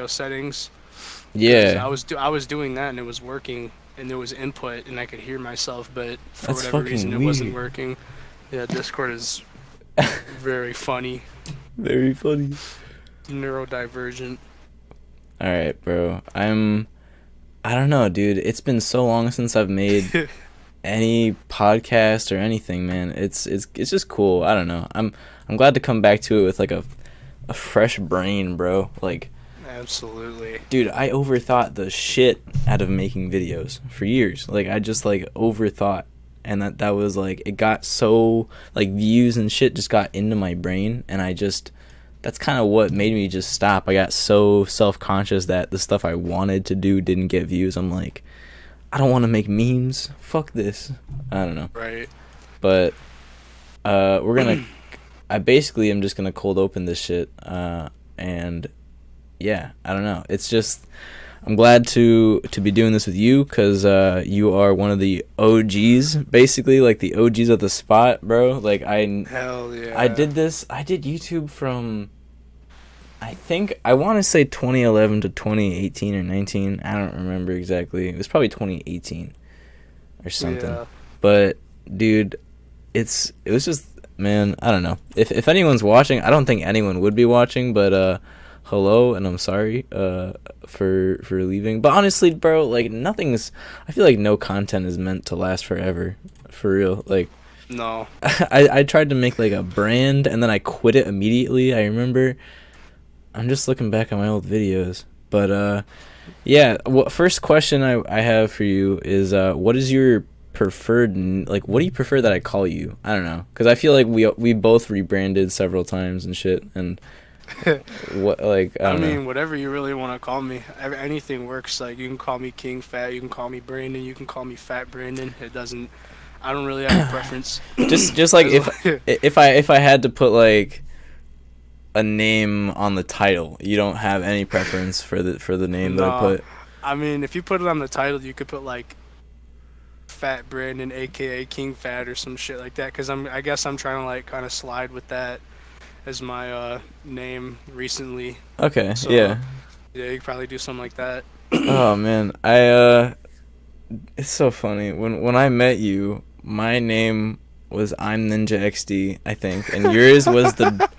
settings. Yeah, I was doing that and it was working and there was input and I could hear myself, but for that's whatever reason fucking it wasn't weird. working. Yeah, Discord is very funny, Very funny. neurodivergent. All right, bro. I don't know, dude. It's been so long since I've made any podcast or anything, man. It's just cool. I don't know. I'm glad to come back to it with like a fresh brain, bro. Like, Absolutely. dude, I overthought the shit out of making videos for years. Like, I just like overthought, and that was like it got so like views and shit just got into my brain, and I just that's kind of what made me just stop. I got so self-conscious that the stuff I wanted to do didn't get views. I'm like, I don't want to make memes. Fuck this. I don't know. Right. But we're gonna. I basically am just gonna cold open this shit. And yeah, I don't know. It's just I'm glad to be doing this with you because you are one of the OGs, basically like the OGs of the spot, bro. Like Hell I yeah. did this. I did YouTube from I think I want to say 2011 to 2018 or 19. I don't remember exactly. It was probably 2018 or something. Yeah. But dude, it was just man, I don't know. If anyone's watching, I don't think anyone would be watching, but hello and I'm sorry for leaving. But honestly, bro, like nothing's I feel like no content is meant to last forever. For real. Like No. I tried to make like a brand and then I quit it immediately. I remember I'm just looking back at my old videos. But yeah, first question I have for you is what is your preferred like what do you prefer that I call you? I don't know cuz I feel like we both rebranded several times and shit and what like I I don't know. mean, whatever you really want to call me. Anything works. Like, you can call me King Fat, you can call me Brandon, you can call me Fat Brandon. It doesn't, I don't really have a preference. Just like As if I had to put like a name on the title, you don't have any preference for the name that I No. put. I mean, if you put it on the title, you could put like Fat Brandon, aka King Fat, or some shit like that. Cause I guess I'm trying to like kind of slide with that as my name recently. Okay, So yeah. yeah, you could probably do something like that. Oh man, it's so funny. When I met you, my name was I'm Ninja XD, I think, and yours was the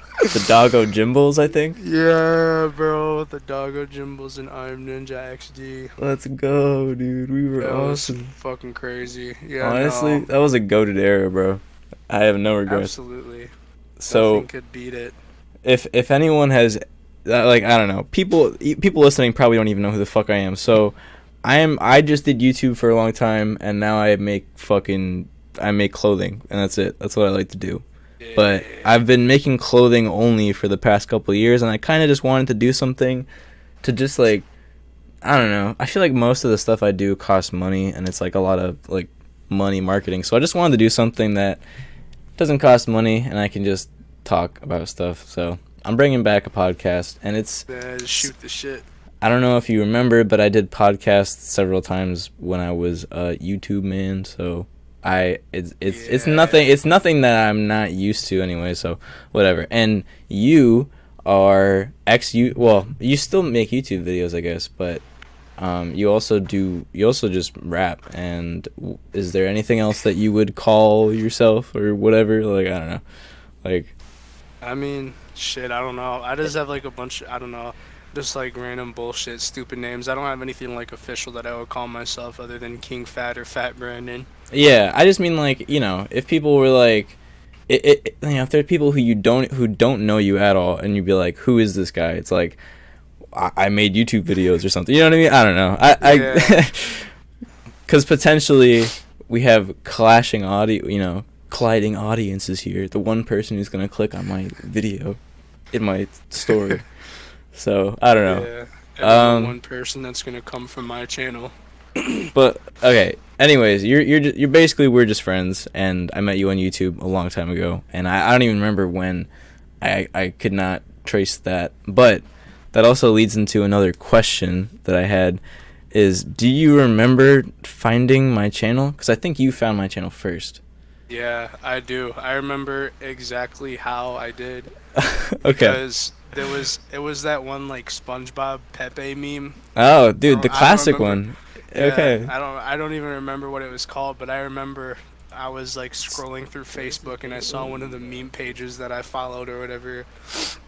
Doggo Jimbles, I think. Yeah, bro, the Doggo Jimbles and I'm Ninja XD. Let's go, dude. We were That was awesome. fucking crazy. Yeah, Honestly, no, that was a goated era, bro. I have no regrets. absolutely. So, Nothing could beat it. if anyone has like I don't know, people listening probably don't even know who the fuck I am. So, I just did YouTube for a long time and now I make clothing and that's it. That's what I like to do. But Yeah. I've been making clothing only for the past couple of years, and I kind of just wanted to do something to just like I don't know. I feel like most of the stuff I do costs money, and it's like a lot of like money marketing. So I just wanted to do something that doesn't cost money, and I can just talk about stuff. So I'm bringing back a podcast, and Just shoot the shit. I don't know if you remember, but I did podcasts several times when I was a YouTube man. So Yeah. it's nothing that I'm not used to anyway. So whatever. And you are you still make YouTube videos, I guess, but you also just rap. And is there anything else that you would call yourself or whatever? Like I don't know, like I mean, shit, I don't know. I just have like a bunch, I don't know, just like random bullshit, stupid names. I don't have anything like official that I would call myself other than King Fat or Fat Brandon. yeah. I just mean like if people were like. If there are people who don't know you at all, and you'd be like, "Who is this guy?" It's like, I made YouTube videos or something. You know what I mean? I don't know. Yeah. Because potentially we have colliding audiences here. The one person who's gonna click on my video in my story. So I don't know. Yeah. And then the Um, one person that's gonna come from my channel. but okay. Anyways, you're basically we're just friends, and I met you on YouTube a long time ago, and I don't even remember when. I could not trace that, but that also leads into another question that I had. Is do you remember finding my channel? Because I think you found my channel first. Yeah, I do. I remember exactly how I did Okay. because it was that one like SpongeBob Pepe meme. Oh, dude, the I don't classic remember. one. Yeah, Okay. I don't even remember what it was called, but I remember I was like scrolling through Facebook and I saw one of the meme pages that I followed or whatever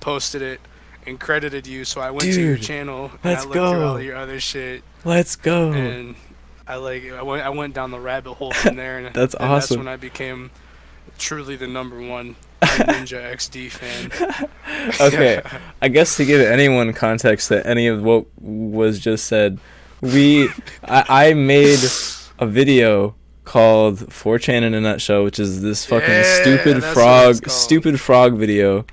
posted it and credited you, so I went to your Dude, channel and I let's looked through all go. your other shit Let's go. and I went down the rabbit hole from there That's and that's awesome. when I became truly the number one Ninja XD fan. Okay, I guess to give anyone context that any of what was just said, I made a video called 4chan in a nutshell, which is this fucking Yeah, that's what it's called. stupid frog video,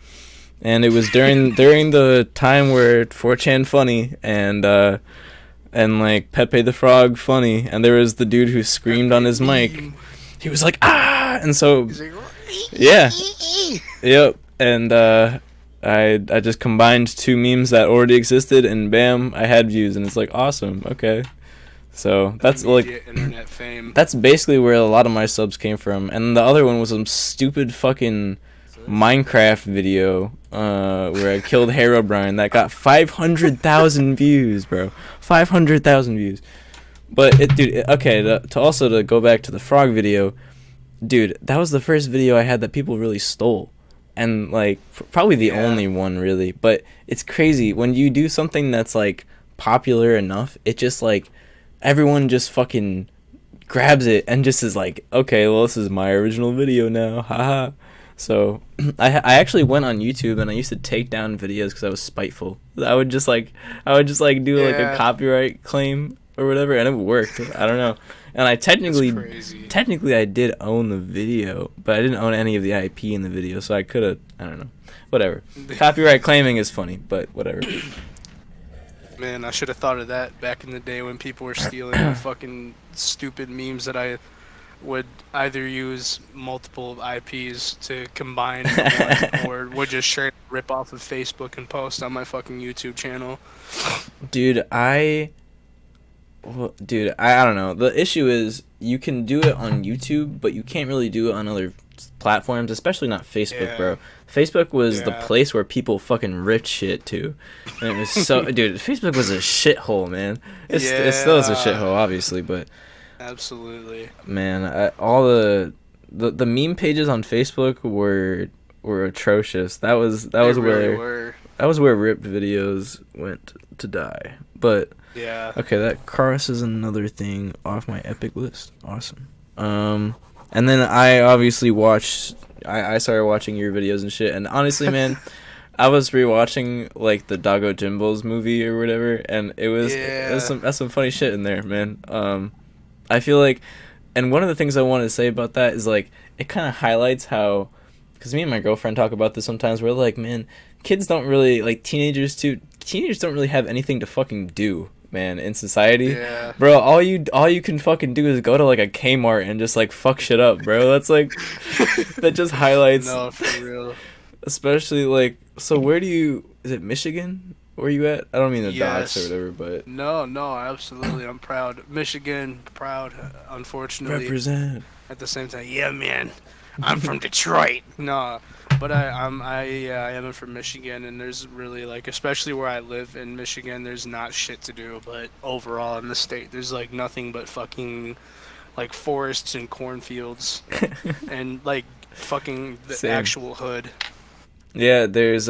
and it was during the time where 4chan funny and like Pepe the Frog funny, and there was the dude who screamed on Pepe his mic. meme. He was like ah, and so He's like, yeah, yep, and I just combined two memes that already existed, and bam, I had views, and it's like awesome. Okay, so that's like immediate internet fame. that's basically where a lot of my subs came from, and the other one was some stupid fucking Minecraft video where I killed Herobrine that got 500,000 views, bro. 500,000 views. But okay, to go back to the frog video, dude, that was the first video I had that people really stole. And like probably the Yeah, only one really, but it's crazy when you do something that's like popular enough, it just like everyone just fucking grabs it and just is like, okay, well this is my original video now, haha. So I actually went on YouTube and I used to take down videos because I was spiteful. I would just like do like a yeah, copyright claim or whatever, and it worked. I don't know. And it's crazy. technically I did own the video, but I didn't own any of the IP in the video, so I could have, I don't know, whatever. Copyright claiming is funny, but whatever. Man, I should have thought of that back in the day when people were stealing my fucking stupid memes that I would either use multiple IPs to combine into one or would just straight rip off of Facebook and post on my fucking YouTube channel. Dude, I don't know. The issue is you can do it on YouTube, but you can't really do it on other platforms, especially not Facebook, Yeah, bro. Facebook was the yeah, place where people fucking ripped shit to. And it was so, dude, Facebook was a shithole, man. It still is a yeah, shithole, obviously, but absolutely. man, all the meme pages on Facebook were atrocious. They really were. that was where ripped videos went to die. But Yeah. okay, that Karas is another thing off my epic list. Awesome. And then I obviously watched. I started watching your videos and shit. And honestly, man, I was rewatching like the Doggo Jimbo's movie or whatever, and Yeah. that's some funny shit in there, man. I feel like, and one of the things I wanted to say about that is like it kind of highlights how, because me and my girlfriend talk about this sometimes. We're like, man, kids don't really like teenagers too. Teenagers don't really have anything to fucking do, man, in society. Yeah. Bro, all you can fucking do is go to like a Kmart and just like fuck shit up, bro. That's like that just highlights, No, for real. especially like, so where do you, is it Michigan? Where you at? I don't mean the docs or Yes. whatever, but No, no, absolutely. I'm proud. Michigan, proud. Unfortunately, represent. at the same time, yeah, man. I'm from Detroit. No, but I am from Michigan, and there's really like, especially where I live in Michigan, there's not shit to do. But overall in the state, there's like nothing but fucking like forests and cornfields, and like fucking the Same. actual hood. Yeah, there's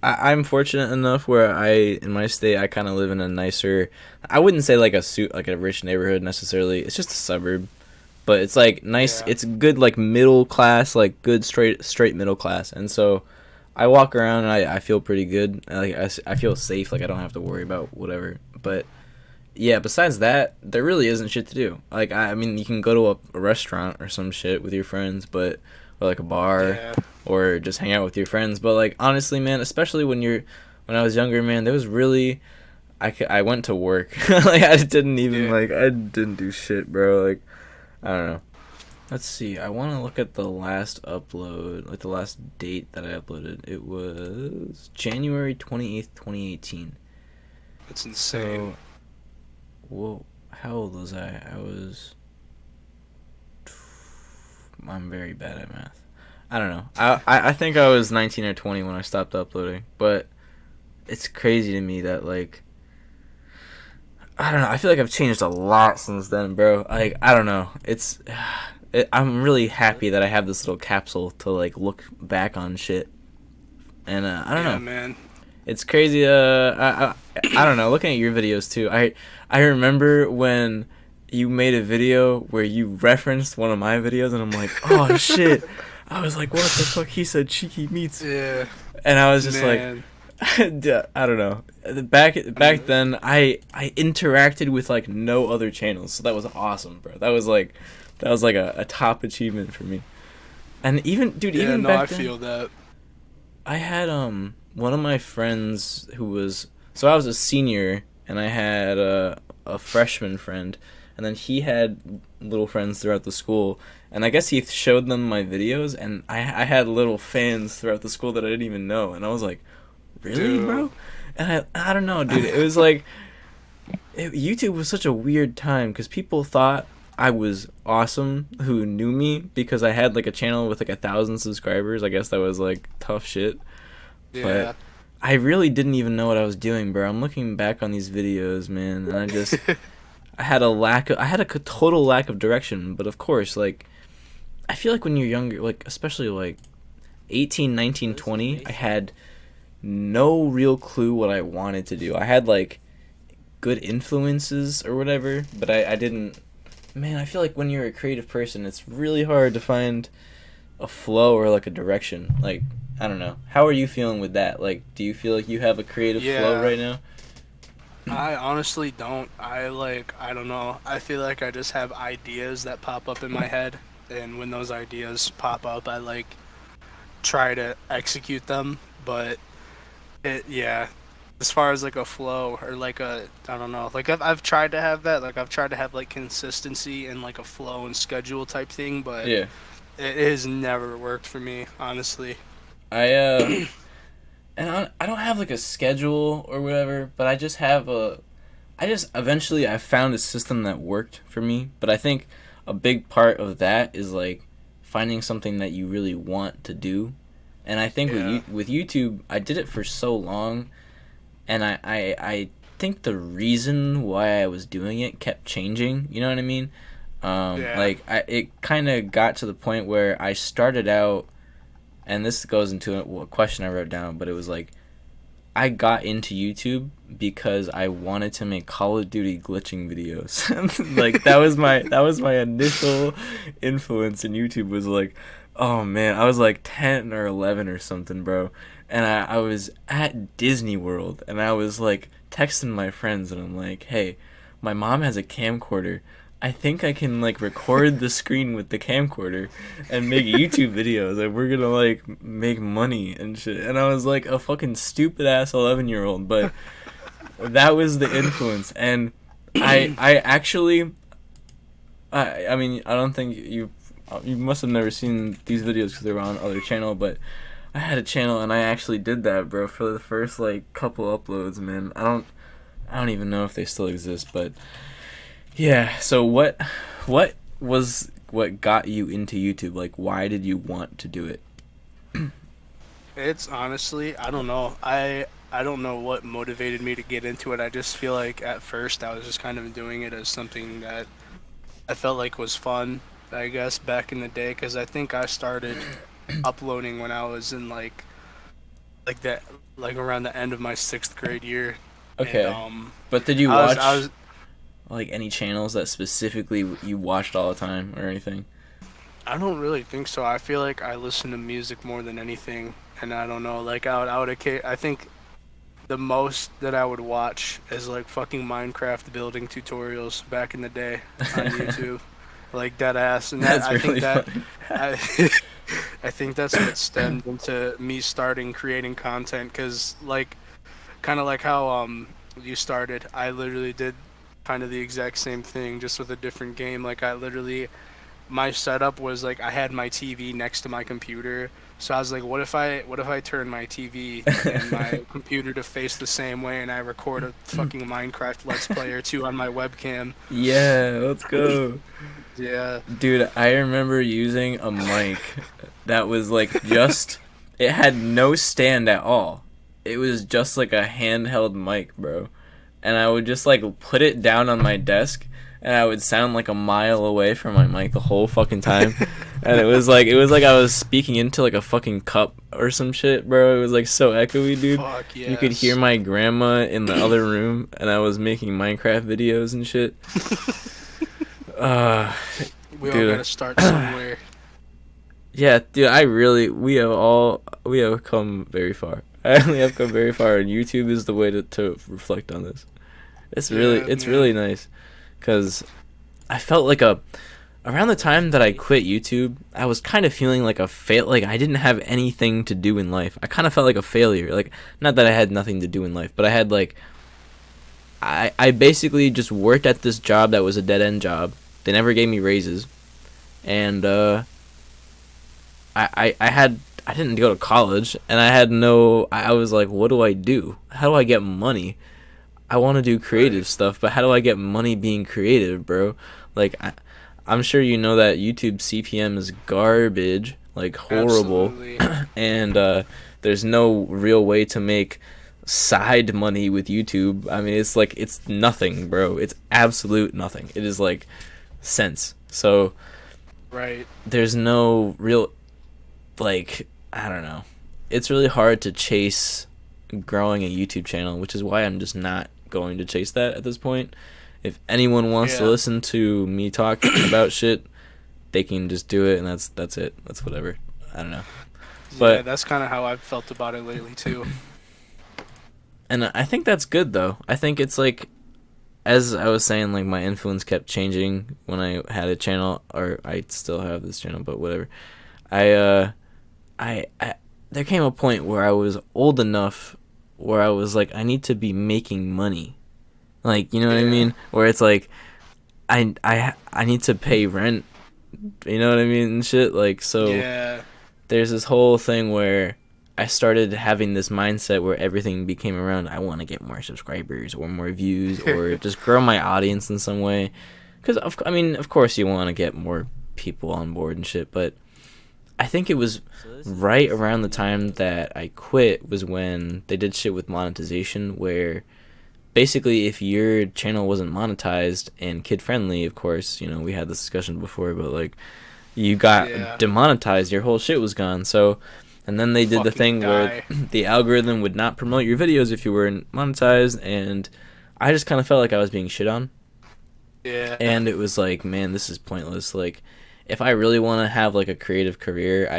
I'm fortunate enough where in my state I kind of live in a nicer, I wouldn't say like like a rich neighborhood necessarily. It's just a suburb, but it's like nice. Yeah. It's good like middle class, like good straight middle class. And so I walk around and I feel pretty good. I feel safe. Like I don't have to worry about whatever. But yeah, besides that, there really isn't shit to do. Like I mean, you can go to a restaurant or some shit with your friends, but or like a bar Yeah. or just hang out with your friends. But like honestly, man, especially when I was younger, man, there was really I went to work. Like Yeah. I didn't do shit, bro. Like I don't know. Let's see. I want to look at the last upload, like the last date that I uploaded. It was January 28th, 2018. It's insane. So, whoa, how old was I? I'm very bad at math. I don't know. I think I was 19 or 20 when I stopped uploading, but it's crazy to me that like I don't know. I feel like I've changed a lot since then, bro. Like I don't know. I'm really happy that I have this little capsule to like look back on shit, and I don't Yeah, know. man. It's crazy. I don't know. Looking at your videos too, I remember when you made a video where you referenced one of my videos, and I'm like, oh shit. I was like, what the fuck? He said cheeky meats, Yeah, and I was just like, man. I don't know. Back then, I interacted with like no other channels, so that was awesome, bro. That was like a top achievement for me. And even dude, Yeah, even no, I back then, feel that. I had one of my friends who was so I was a senior and I had a freshman friend, and then he had little friends throughout the school, and I guess he showed them my videos, and I had little fans throughout the school that I didn't even know, and I was like, really, Dude. bro? And I don't know, dude. It was like YouTube was such a weird time because people thought I was awesome who knew me because I had like a channel with like 1,000 subscribers. I guess that was like tough shit, but Yeah. I really didn't even know what I was doing, bro. I'm looking back on these videos, man, and I had a total lack of direction. But of course, like I feel like when you're younger, like especially like 18, 19, 20, I had no real clue what I wanted to do. I had like good influences or whatever, but I didn't. Man, I feel like when you're a creative person, it's really hard to find a flow or like a direction. Like, I don't know. How are you feeling with that? Like, do you feel like you have a creative flow Yeah. right now? I honestly don't. I don't know. I feel like I just have ideas that pop up in my head, and when those ideas pop up, I like try to execute them, but yeah, as far as like a flow or like a, I don't know, like I've tried to have that, like I've tried to have like consistency and like a flow and schedule type thing, but Yeah. it has never worked for me, honestly. I and I don't have like a schedule or whatever, but I just have a I just eventually I found a system that worked for me, but I think a big part of that is like finding something that you really want to do. And I think Yeah. with YouTube, I did it for so long, and I think the reason why I was doing it kept changing. You know what I mean? Yeah. It kind of got to the point where I started out, and this goes into a question I wrote down, but it was like I got into YouTube because I wanted to make Call of Duty glitching videos. Like that was my initial influence in YouTube was like, oh man, I was like 10 or 11 or something, bro. And I was at Disney World and I was like texting my friends and I'm like, "Hey, my mom has a camcorder. I think I can like record the screen with the camcorder and make YouTube videos and we're gonna like make money and shit." And I was like a fucking stupid ass 11-year-old, but that was the influence. And I actually I mean I don't think you must have never seen these videos because they were on other channel, but I had a channel and I actually did that, bro, for the first like couple uploads, man. I don't even know if they still exist, but yeah. So what was what got you into YouTube? Like why did you want to do it? It's honestly, I don't know. I don't know what motivated me to get into it. I just feel like at first I was just kind of doing it as something that I felt like was fun, I guess, back in the day, because I think I started uploading when I was in like that like around the end of my sixth grade year, and Okay. But did you I watch was like any channels that specifically you watched all the time or anything? I don't really think so. I feel like I listen to music more than anything, and I don't know, like I think the most that I would watch is like fucking Minecraft building tutorials back in the day on YouTube, like dead ass, and that That's I think really that funny. I I think that's what stemmed into me starting creating content, cause like kind of like how you started, I literally did kind of the exact same thing just with a different game. Like I literally my setup was like I had my TV next to my computer. So I was like, what if I turn my TV and my computer to face the same way and I record a fucking Minecraft Let's Play or two on my webcam? Yeah, let's go. Yeah. Dude, I remember using a mic that was like just, it had no stand at all. It was just like a handheld mic, bro. And I would just like put it down on my desk and I would sound like a mile away from my mic the whole fucking time. And it was like I was speaking into like a fucking cup or some shit, bro. It was like so echoey, dude. Fuck You could hear yes. my grandma in the other room and I was making Minecraft videos and shit. Uh We all dude. gotta start somewhere. Yeah, dude, we have come very far. I only have come very far, and YouTube is the way to reflect on this. Yeah, It's man. really nice, cause I felt like around the time that I quit YouTube, I was kind of feeling like a fail, like I didn't have anything to do in life. I kind of felt like a failure, like not that I had nothing to do in life, but I had like I basically just worked at this job that was a dead end job. They never gave me raises, and I didn't go to college and I had no I was like, what do I do? How do I get money? I want to do Right. creative stuff, but how do I get money being creative, bro? Like I'm sure you know that YouTube CPM is garbage, like horrible, Absolutely. and there's no real way to make side money with YouTube. I mean, it's like it's nothing, bro. It's absolute nothing. It is like cents. So Right. there's no real like I don't know. It's really hard to chase growing a YouTube channel, which is why I'm just not going to chase that at this point. If anyone wants to Yeah. listen to me talk about shit, they can just do it, and that's it. That's whatever. I don't know. Yeah, But that's kind of how I've felt about it lately too. and I think that's good though. I think it's like as I was saying, like my influence kept changing when I had a channel, or I still have this channel, but whatever. I I there came a point where I was old enough where I was like I need to be making money. Like, you know what I Yeah. mean? Where it's like I need to pay rent, you know what I mean, and shit like so Yeah. there's this whole thing where I started having this mindset where everything became around I want to get more subscribers or more views or just grow my audience in some way. Cuz I mean, of course you want to get more people on board and shit, but I think it was right around the time that I quit was when they did shit with monetization where basically if your channel wasn't monetized and kid friendly, of course, you know, we had this discussion before, but like you got Yeah. demonetized, your whole shit was gone. So and then they did the Fucking thing where die. the algorithm would not promote your videos if you weren't monetized, and I just kind of felt like I was being shit on, Yeah. and it was like, man, this is pointless. Like if I really want to have like a creative career,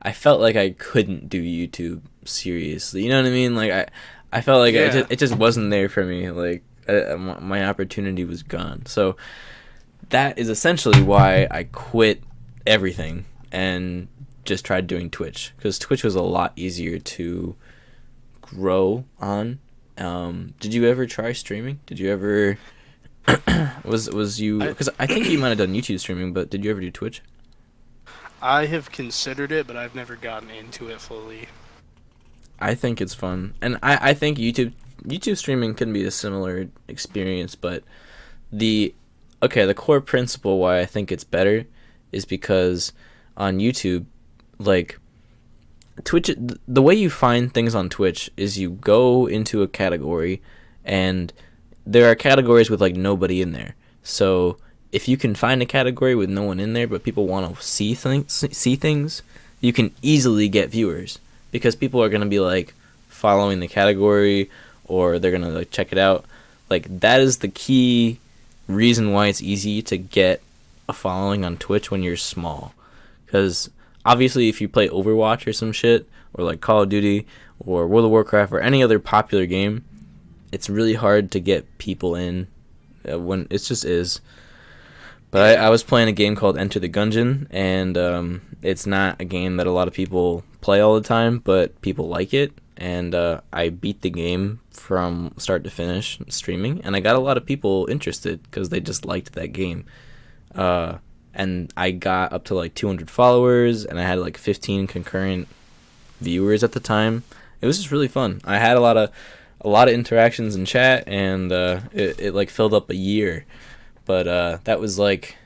I felt like I couldn't do YouTube seriously. You know what I mean? Like I felt like Yeah. it just wasn't there for me. Like my opportunity was gone. So that is essentially why I quit everything and just tried doing Twitch because Twitch was a lot easier to grow on. Did you ever try streaming? Did you ever was you I because I think you might have done YouTube streaming, but did you ever do Twitch? I have considered it, but I've never gotten into it fully. I think it's fun, and I think YouTube streaming can be a similar experience, but the the core principle why I think it's better is because on YouTube, like Twitch, the way you find things on Twitch is you go into a category, and there are categories with like nobody in there. So if you can find a category with no one in there, but people want to see things, you can easily get viewers because people are gonna be like following the category or they're gonna like check it out. Like that is the key reason why it's easy to get a following on Twitch when you're small. Because obviously, if you play Overwatch or some shit, or like Call of Duty, or World of Warcraft, or any other popular game, it's really hard to get people in when it just is. But I Yeah. was playing a game called Enter the Gungeon, and it's not a game that a lot of people play all the time, but people like it. And I beat the game from start to finish streaming, and I got a lot of people interested because they just liked that game. Uh, and I got up to like 200 followers, and I had like 15 concurrent viewers at the time. It was just really fun. I had a lot of interactions in chat, and it like filled up a year. But that was like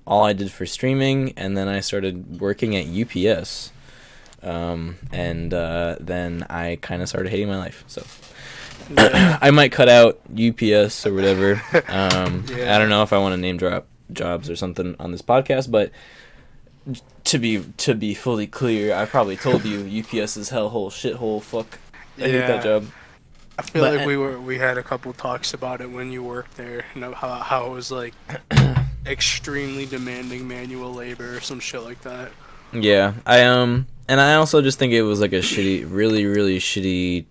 all I did for streaming, and then I started working at UPS. And then I kind of started hating my life. So I might cut out UPS or whatever. I don't know if I want to name drop jobs or something on this podcast, but to be fully clear, I probably told you UPS is hellhole, shithole, fuck. I hate that job. I feel like we had a couple talks about it when you worked there, and how it was like extremely demanding manual labor or some shit like that. Yeah, and I also just think it was like a shitty, really, really shitty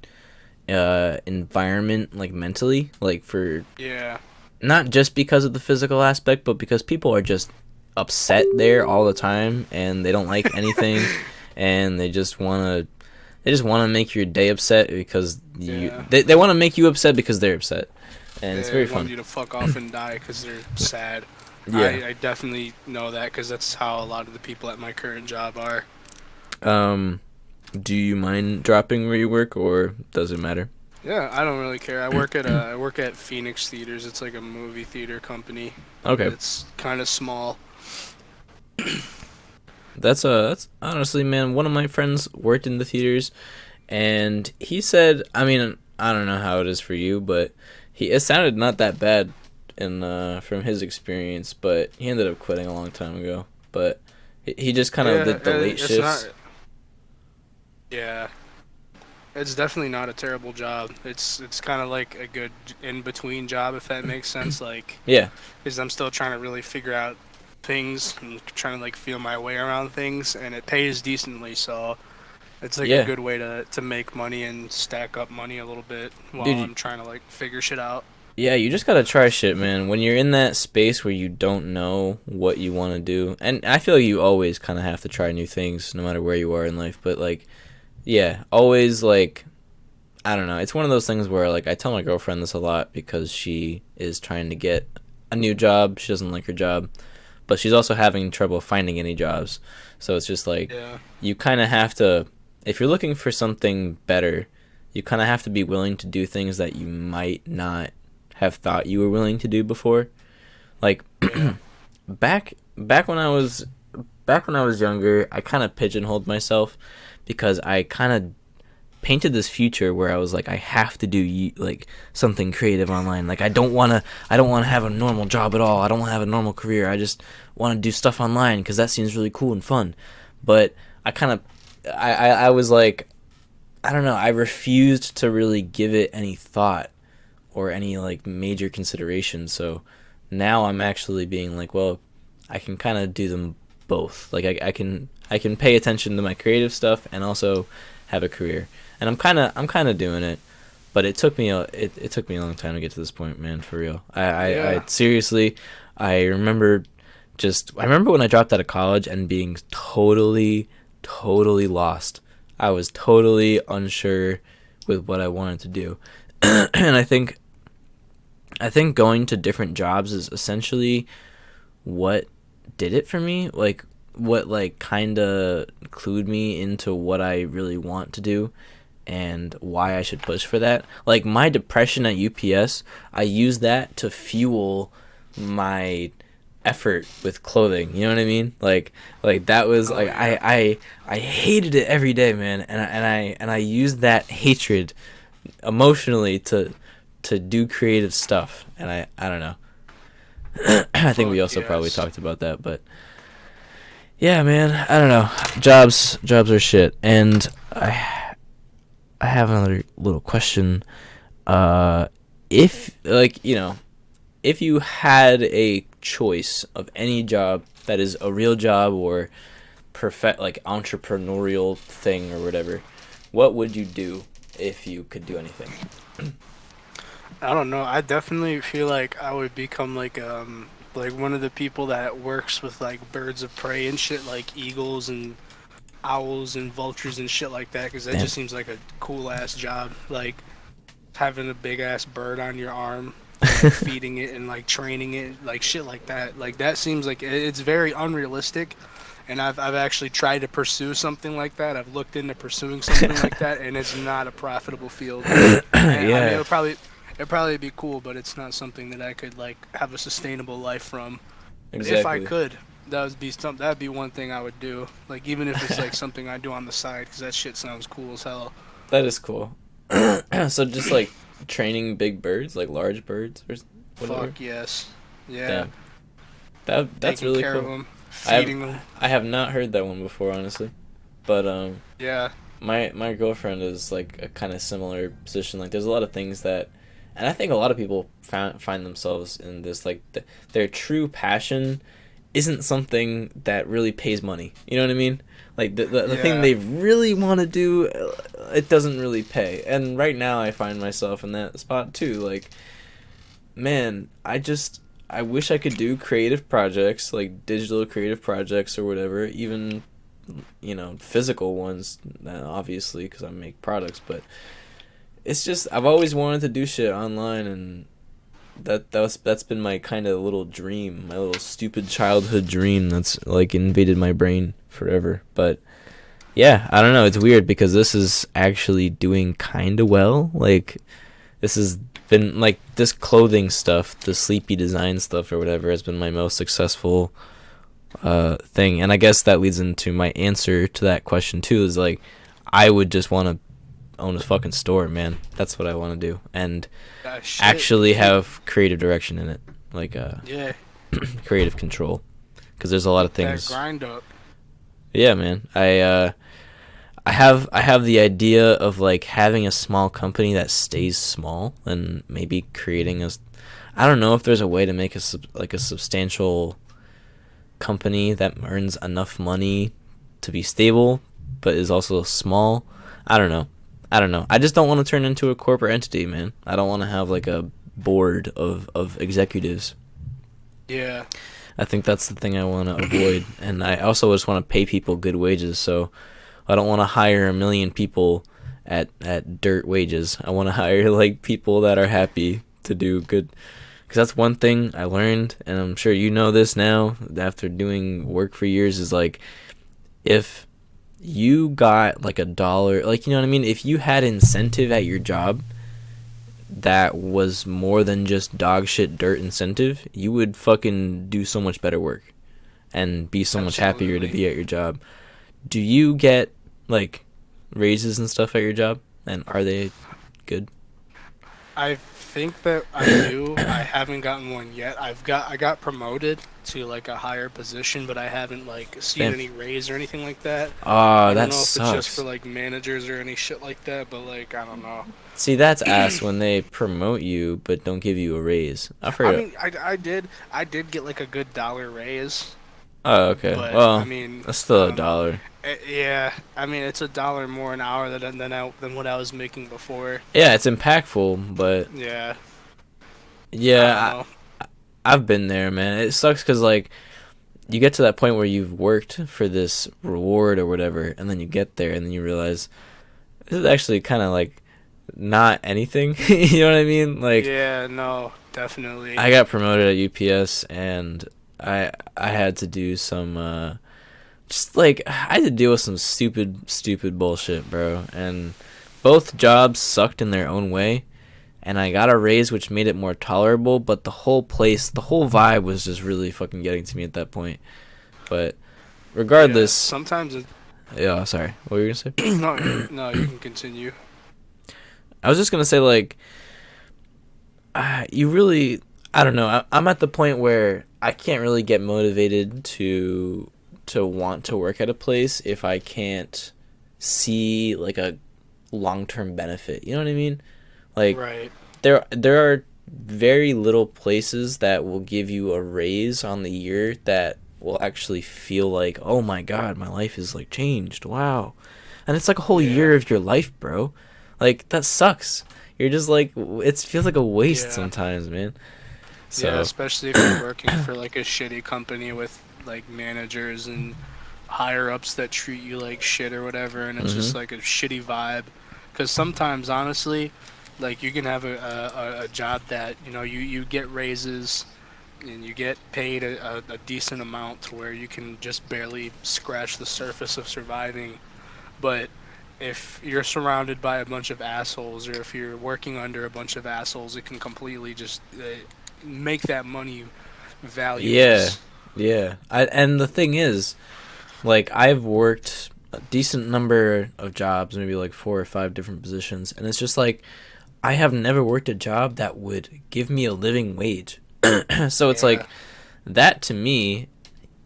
environment, like mentally, like for not just because of the physical aspect, but because people are just upset there all the time, and they don't like anything, and they just want to make your day upset because they want to make you upset because they're upset, and it's very fun. They want you to fuck off and die because they're sad. Yeah. I definitely know that because that's how a lot of the people at my current job are. Do you mind dropping where you work, or does it matter? Yeah, I don't really care. I work at Phoenix Theaters. It's like a movie theater company. Okay. It's kind of small. That's honestly, man, one of my friends worked in the theaters, and he said, I mean, I don't know how it is for you, but it sounded not that bad from his experience, but he ended up quitting a long time ago. But he just kind of did the late shifts. It's definitely not a terrible job. It's kind of like a good in-between job, if that makes sense. Like, because I'm still trying to really figure out things and trying to like feel my way around things, and it pays decently, so it's like a good way to make money and stack up money a little bit while I'm trying to like figure shit out. Yeah, you just gotta try shit, man. When you're in that space where you don't know what you want to do, and I feel like you always kind of have to try new things no matter where you are in life, but like, yeah, always, like, I don't know. It's one of those things where, like, I tell my girlfriend this a lot because she is trying to get a new job. She doesn't like her job, but she's also having trouble finding any jobs. So it's just like, you kind of have to, if you're looking for something better, you kind of have to be willing to do things that you might not have thought you were willing to do before. Like, back when I was younger, I kind of pigeonholed myself because I kind of painted this future where I was like, I have to do like something creative online. Like, I don't want to have a normal job at all. I don't want to have a normal career. I just want to do stuff online because that seems really cool and fun. But I was like, I don't know. I refused to really give it any thought or any like major consideration. So now I'm actually being like, well, I can kind of do them both. Like, I can pay attention to my creative stuff and also have a career. And I'm kind of doing it, but it took me a long time to get to this point, man, for real. I seriously, I remember when I dropped out of college and being totally lost. I was totally unsure with what I wanted to do. And I think going to different jobs is essentially what did it for me. Like, what like kind of clued me into what I really want to do and why I should push for that. Like, my depression at UPS, I used that to fuel my effort with clothing. You know what I mean? Like that was like, I hated it every day, man, and I used that hatred emotionally to do creative stuff. And I don't know. I think we also probably talked about that, but yeah, man, I don't know. Jobs are shit. And I have another little question. If, like, you know, if you had a choice of any job that is a real job or like entrepreneurial thing or whatever, what would you do if you could do anything? I don't know. I definitely feel like I would become like one of the people that works with like birds of prey and shit, like eagles and owls and vultures and shit like that, because that just seems like a cool ass job. Like, having a big ass bird on your arm, and, like, feeding it and like training it, like shit like that. Like that seems like it's very unrealistic. And I've actually tried to pursue something like that. I've looked into pursuing something like that, and it's not a profitable field. And I mean, Yeah, it'd probably be cool, but it's not something that I could like have a sustainable life from. But if I exactly. could, that'd be one thing I would do. Like even if it's like something I do on the side, because that shit sounds cool as hell. That is cool. So just like training big birds, like large birds or whatever. Fuck yes, yeah. Damn, that's Taking really care of cool. them, I have feeding them. I have not heard that one before, honestly. But Yeah, my girlfriend is like a kind of similar position. Like there's a lot of things that, and I think a lot of people find themselves in this, like their true passion isn't something that really pays money. You know what I mean? Like the thing yeah, they really want to do, it doesn't really pay. And right now I find myself in that spot too. Like, man, I wish I could do creative projects, like digital creative projects or whatever, even physical ones, obviously, because I make products. But it's just I've always wanted to do shit online, and that's been my kind of little dream, my little stupid childhood dream that's like invaded my brain forever. But yeah, I don't know. It's weird because this is actually doing kind of well. Like this has been like this clothing stuff, the Sleepy Design stuff or whatever, has been my most successful thing. And I guess that leads into my answer to that question too. Is like I would just want to own a fucking store, man. That's what I want to do, and shit. actually have creative direction in it, like Yeah, creative control, because there's a lot of that things. grind up. Yeah, man. I have the idea of like having a small company that stays small, and maybe creating I don't know if there's a way to make a substantial company that earns enough money to be stable but is also small. I don't know. I just don't want to turn into a corporate entity, man. I don't want to have like a board of executives. Yeah, I think that's the thing I want to avoid. And I also just want to pay people good wages. So I don't want to hire a million people at dirt wages. I want to hire like people that are happy to do good. Because that's one thing I learned, and I'm sure you know this now after doing work for years, is like if you got like $1, like, you know what I mean? If you had incentive at your job that was more than just dog shit dirt incentive, you would fucking do so much better work and be so much happier to absolutely. be at your job. Do you get like raises and stuff at your job? And are they good? I think that I do. I haven't gotten one yet. I got promoted to like a higher position, but I haven't like seen Damn. any raise or anything like that. Oh, I don't that know if it's just for sucks. like managers or any shit like that, but like I don't know. See, that's ass when they promote you but don't give you a raise. I've I heard it. mean, I did get like a good dollar raise, Oh, okay. but I Well, mean, that's I still a don't know. dollar. Yeah, I mean it's $1 more an hour than what I was making before. Yeah, it's impactful, but Yeah, I don't yeah, know. I've been there, man. It sucks because like you get to that point where you've worked for this reward or whatever, and then you get there and then you realize this is actually kind of like not anything. You know what I mean? Like Yeah, no, definitely. I got promoted at UPS, and I had to do some just like I had to deal with some stupid bullshit, bro. And both jobs sucked in their own way, and I got a raise which made it more tolerable, but the whole vibe was just really fucking getting to me at that point. But Yeah, regardless, sometimes yeah, sorry. What were you gonna say? no, you can continue. I was just gonna say like you really, I don't know. I'm at the point where I can't really get motivated to want to work at a place if I can't see like a long-term benefit. You know what I mean? Like Right. there are very little places that will give you a raise on the year that will actually feel like, "Oh my god, my life is like changed. Wow." And it's like a whole Yeah. year of your life, bro. Like that sucks. You're just like it feels like a waste Yeah. sometimes, man. Yeah, So, especially if you're working for like a shitty company with like managers and higher ups that treat you like shit or whatever, and it's mhm. just like a shitty vibe. Because sometimes, honestly, Like you can have a job that you get raises and you get paid a decent amount to where you can just barely scratch the surface of surviving. But if you're surrounded by a bunch of assholes, or if you're working under a bunch of assholes, it can completely just make that money Yeah, valueless. yeah. And the thing is, like, I've worked a decent number of jobs, maybe like 4 or 5 different positions, and it's just like I have never worked a job that would give me a living wage. So it's Yeah, like that to me,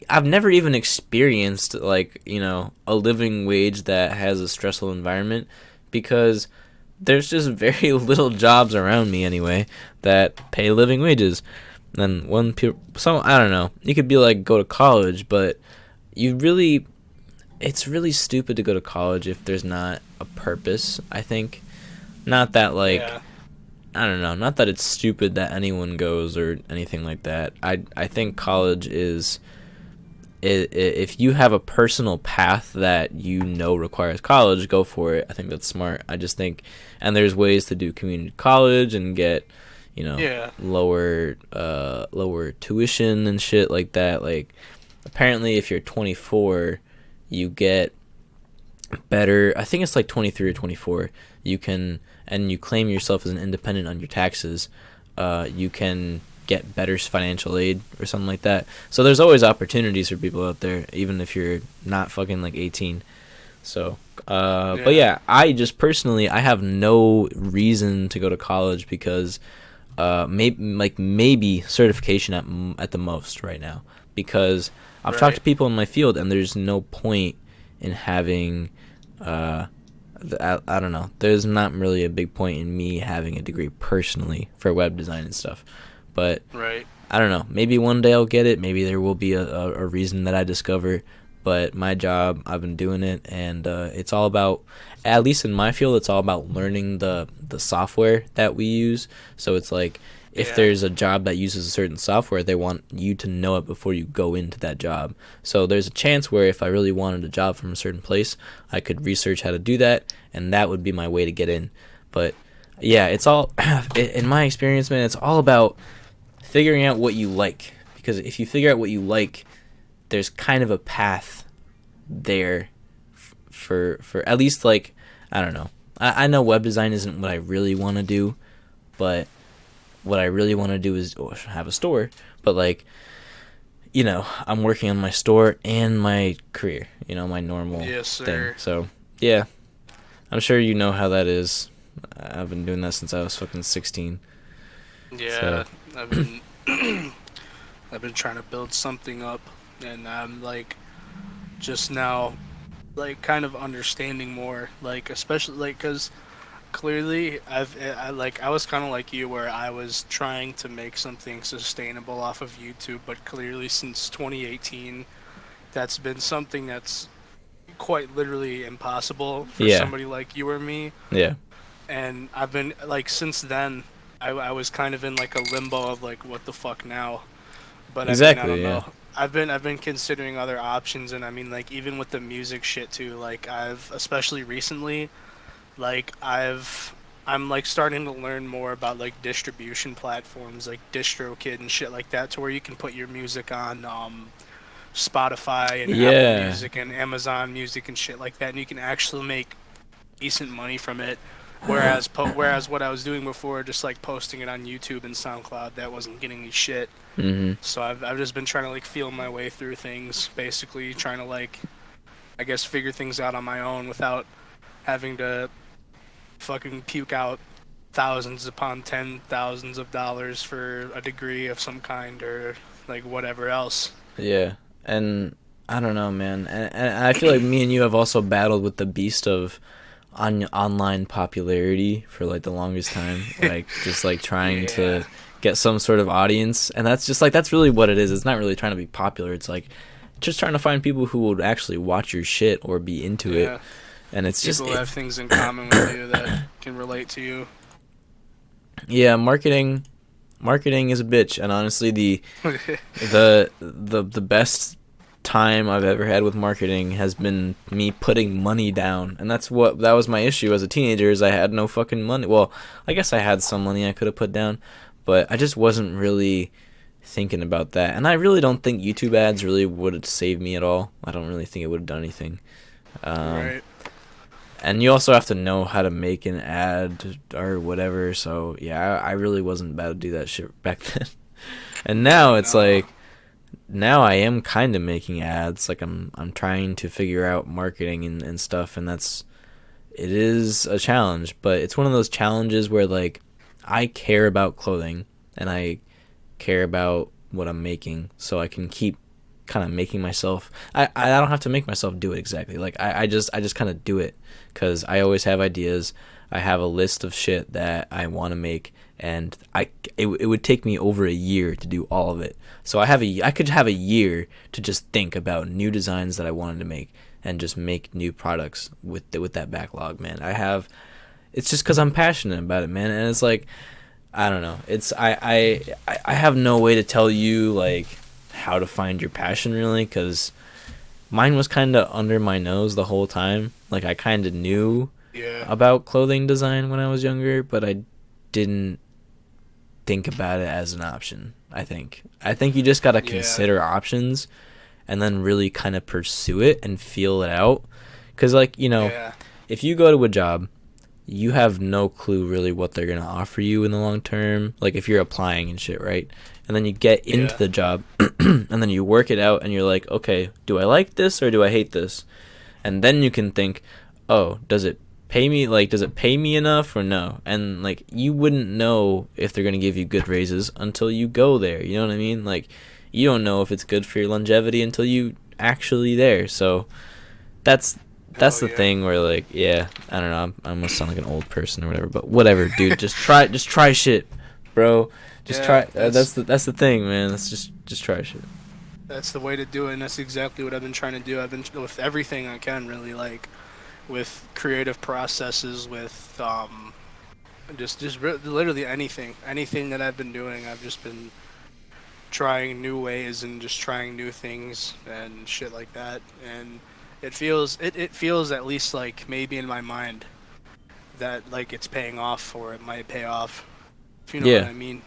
I've never even experienced like, a living wage that has a stressful environment because there's just very little jobs around me anyway that pay living wages. And so I don't know. You could be like go to college, but you really it's really stupid to go to college if there's not a purpose, I think. Not that like yeah, I don't know, not that it's stupid that anyone goes or anything like that. I think college is if you have a personal path that requires college, go for it. I think that's smart. I just think, and there's ways to do community college and get, yeah. lower tuition and shit like that. Like, apparently, if you're 24, you get better. I think it's like 23 or 24. You can, and you claim yourself as an independent on your taxes. You can get better financial aid or something like that. So there's always opportunities for people out there, even if you're not fucking like 18. So, but Yeah. yeah, I just personally, I have no reason to go to college because, maybe certification at the most right now, because I've talked Right. to people in my field and there's no point in having, I don't know. There's not really a big point in me having a degree personally for web design and stuff. But Right. I don't know. Maybe one day I'll get it. Maybe there will be a reason that I discover. But my job, I've been doing it, and it's all about, at least in my field, it's all about learning the software that we use. So it's like, if Yeah. there's a job that uses a certain software, they want you to know it before you go into that job. So there's a chance where if I really wanted a job from a certain place, I could research how to do that, and that would be my way to get in. But yeah, it's all, in my experience, man, it's all about figuring out what you like. Because if you figure out what you like, there's kind of a path there for at least, like, I don't know. I know web design isn't what I really want to do, but what I really want to do is have a store. But like, I'm working on my store and my career, my normal Yes, thing. sir. So yeah, I'm sure you know how that is. I've been doing that since I was fucking 16. So Yeah. I've been trying to build something up, and I'm like just now like kind of understanding more, like especially like because clearly I was kind of like you where I was trying to make something sustainable off of YouTube, but clearly since 2018 that's been something that's quite literally impossible for yeah, somebody like you or me. yeah, And I've been like since then I was kind of in like a limbo of like what the fuck now. But I mean, I don't exactly, yeah, know. I've been considering other options, and I mean, like even with the music shit too. Like I've especially recently, like I'm like starting to learn more about like distribution platforms like DistroKid and shit like that, to where you can put your music on Spotify and Apple yeah, Music and Amazon Music and shit like that, and you can actually make decent money from it. Whereas what I was doing before, just like posting it on YouTube and SoundCloud, that wasn't getting me shit. mhm, So I've just been trying to like feel my way through things, basically trying to like I guess figure things out on my own without having to fucking puke out thousands upon ten thousands of dollars for a degree of some kind or like whatever else. yeah, and I don't know, man, and I feel like me and you have also battled with the beast of online popularity for like the longest time, like just like trying Yeah, to get some sort of audience, and that's just like that's really what it is. It's not really trying to be popular. It's like just trying to find people who would actually watch your shit or be into it, yeah. and it's just People who have things in common with you that can relate to you. yeah, marketing is a bitch, and honestly, the best time I've ever had with marketing has been me putting money down, and that was my issue as a teenager. Is I had no fucking money. Well, I guess I had some money I could have put down, but I just wasn't really thinking about that. And I really don't think YouTube ads really would have saved me at all. I don't really think it would have done anything. Right. And you also have to know how to make an ad or whatever. So yeah, I really wasn't about to do that shit back then. And now it's like, now I am kind of making ads. Like I'm trying to figure out marketing and stuff, and it is a challenge. But it's one of those challenges where like I care about clothing and I care about what I'm making, so I can keep kind of making myself. I don't have to make myself do it exactly. Like I just kind of do it because I always have ideas. I have a list of shit that I want to make, and it would take me over a year to do all of it. So I could have a year to just think about new designs that I wanted to make and just make new products with that backlog, man. It's just because I'm passionate about it, man. And it's like, I don't know. It's I have no way to tell you like how to find your passion really, because mine was kind of under my nose the whole time. Like I kind of knew about clothing design when I was younger, but I didn't think about it as an option. I think you just gotta consider options and then really kind of pursue it and feel it out. Because like, if you go to a job, you have no clue really what they're gonna offer you in the long term. Like if you're applying and shit, right? And then you get into the job and then you work it out and you're like, okay, do I like this or do I hate this? And then you can think, oh, does it pay me? Like, does it pay me enough or no? And like, you wouldn't know if they're gonna give you good raises until you go there. You know what I mean? Like, you don't know if it's good for your longevity until you actually there. So that's the thing where like, I don't know. I almost sound like an old person or whatever, but whatever, dude. Just try shit, bro. Just try. That's the thing, man. Let's just try shit. That's the way to do it, and that's exactly what I've been trying to do. I've been with everything I can, really, like with creative processes, with literally anything that I've been doing. I've just been trying new ways and just trying new things and shit like that. And it feels at least like maybe in my mind that like it's paying off or it might pay off. If you know what I mean.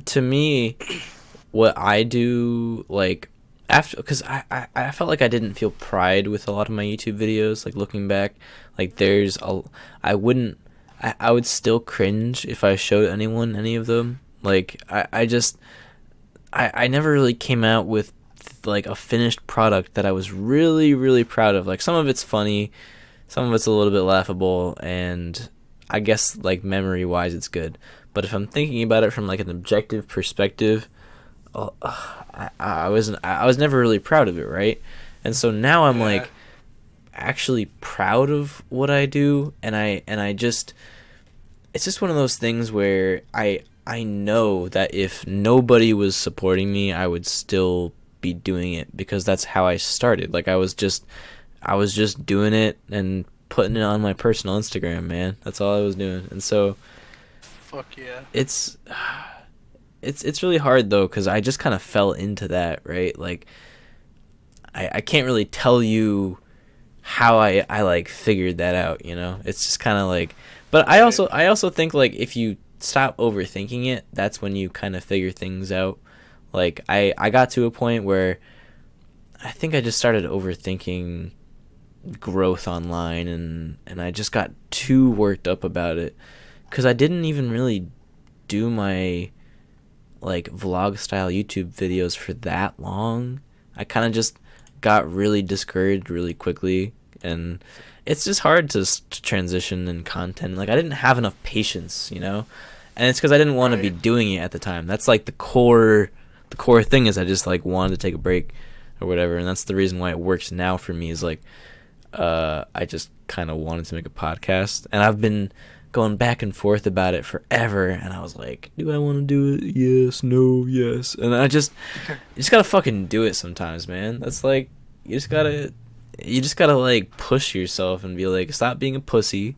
To me, what I do, like, after, because I felt like I didn't feel pride with a lot of my YouTube videos, like, looking back, like, I would still cringe if I showed anyone any of them, like, I never really came out with, like, a finished product that I was really, really proud of. Like, some of it's funny, some of it's a little bit laughable, and I guess, like, memory-wise, it's good. But if I'm thinking about it from like an objective perspective, I was never really proud of it, right? And so now I'm like actually proud of what I do, and I just, it's just one of those things where I know that if nobody was supporting me, I would still be doing it because that's how I started. Like I was just doing it and putting it on my personal Instagram, man. That's all I was doing. And so fuck yeah. It's really hard though, because I just kind of fell into that, right? Like I can't really tell you how I like figured that out, you know? It's just kind of like, but I also think like if you stop overthinking it, that's when you kind of figure things out. Like I got to a point where I think I just started overthinking growth online, and I just got too worked up about it. Because I didn't even really do my, like, vlog style YouTube videos for that long. I kind of just got really discouraged really quickly. And it's just hard to transition in content. Like, I didn't have enough patience, you know? And it's because I didn't want to be doing it at the time. That's, like, the core thing is I just, like, wanted to take a break or whatever. And that's the reason why it works now for me is, like, I just kind of wanted to make a podcast. And I've been going back and forth about it forever, and I was like, do I want to do it? Yes, no, yes. And you just gotta fucking do it sometimes, man. That's like, you just gotta like push yourself and be like, stop being a pussy,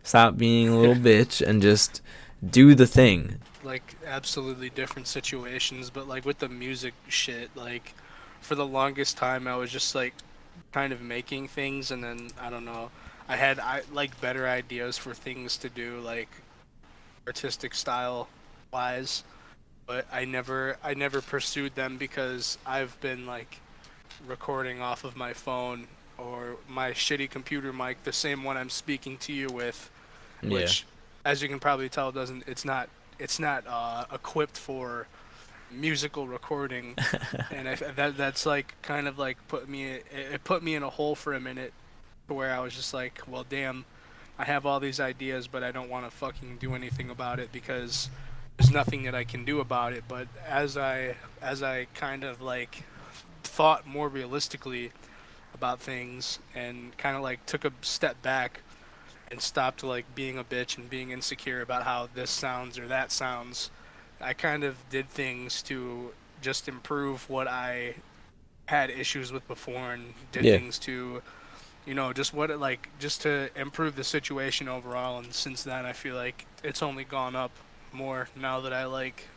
stop being a little bitch, and just do the thing. Like absolutely different situations, but like with the music shit, like for the longest time I was just like kind of making things, and then I don't know. I like better ideas for things to do, like artistic style wise, but I never pursued them because I've been like recording off of my phone or my shitty computer mic, the same one I'm speaking to you with, Yeah. which, as you can probably tell, doesn't it's not equipped for musical recording, and that's like kind of like it put me in a hole for a minute, to where I was just like, well, damn, I have all these ideas, but I don't want to fucking do anything about it because there's nothing that I can do about it. But as I kind of like thought more realistically about things and kind of like took a step back and stopped like being a bitch and being insecure about how this sounds or that sounds, I kind of did things to just improve what I had issues with before, and did Yeah. things to, just what it like just to improve the situation overall. And since then, I feel like it's only gone up more now that I like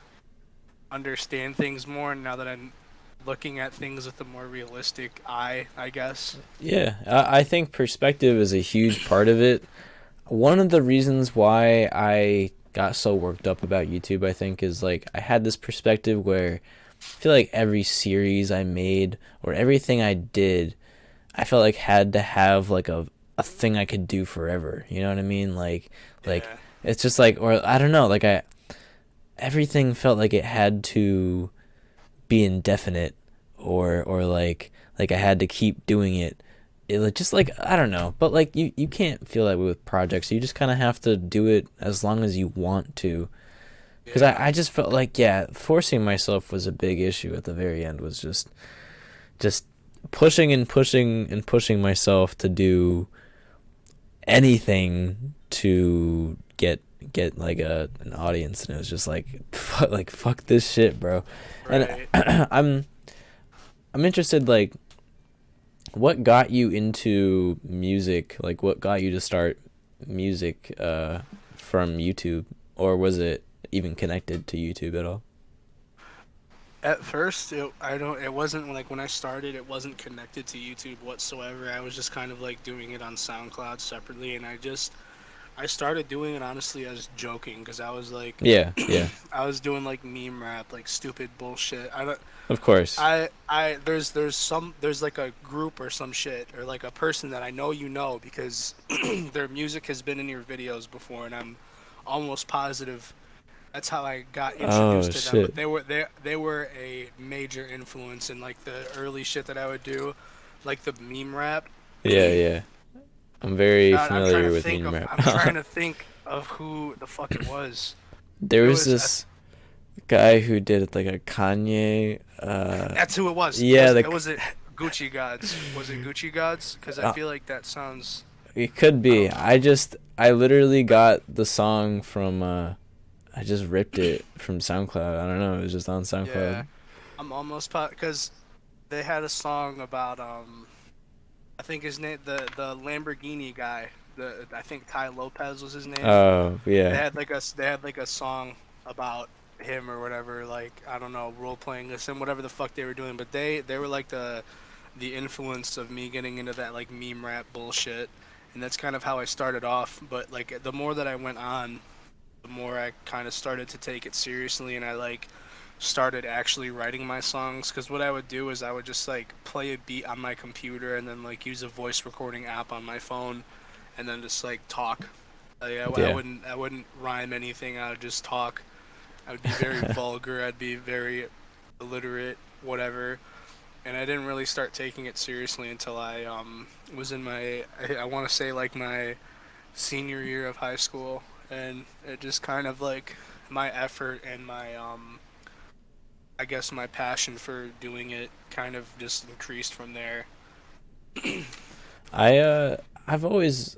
understand things more, and now that I'm looking at things with a more realistic eye, I guess. Yeah, I think perspective is a huge part of it. One of the reasons why I got so worked up about YouTube, I think, is like I had this perspective where I feel like every series I made or everything I did, I felt like had to have like a thing I could do forever. You know what I mean? Like Yeah. it's just like, or I don't know, like I everything felt like it had to be indefinite, or like I had to keep doing it. Just like I don't know, but like you can't feel that way with projects. You just kind of have to do it as long as you want to. Because Yeah. I just felt like, yeah, forcing myself was a big issue at the very end. Was just pushing and pushing and pushing myself to do anything to get like an audience, and it was just like fuck this shit, bro. And Right. I'm I'm interested, like, what got you into music? Like, what got you to start music from YouTube, or was it even connected to YouTube at all? At first, it wasn't like when I started, it wasn't connected to YouTube whatsoever. I was just kind of like doing it on SoundCloud separately, and I started doing it honestly as joking because I was like, Yeah, yeah, I was doing like meme rap, like stupid bullshit. I don't, of course. there's like a group or some shit, or like a person that I know because their music has been in your videos before, and I'm almost positive that's how I got Oh introduced to them. shit. But they were a major influence in like the early shit that I would do, like the meme rap. Yeah, yeah. I'm very God, familiar with meme rap. I'm trying to think of who the fuck it was. There It was was this guy who did like a Kanye. That's who it was. Yeah, Was it Gucci Gods? Was it Gucci Gods? Because I uh, feel like that sounds. it could I be. don't know. I literally got the song from I just ripped it from SoundCloud. I don't know. It was just on Yeah, SoundCloud. I'm almost because they had a song about I think his name, the Lamborghini guy. I think Ty Lopez was his name. Oh yeah, They had like a song about him or whatever, like I don't know, role playing this and whatever the fuck they were doing. But they were like the influence of me getting into that like meme rap bullshit, and that's kind of how I started off. But like the more that I went on, the more I kind of started to take it seriously, and I like started actually writing my songs. Because what I would do is I would just like play a beat on my computer and then like use a voice recording app on my phone, and then just like talk. I yeah. wouldn't rhyme anything. I would just talk. I would be very vulgar. I'd be very illiterate, whatever. And I didn't really start taking it seriously until I was in I want to say like my senior year of high school, and it just kind of like my effort and my I guess my passion for doing it kind of just increased from there. I I've always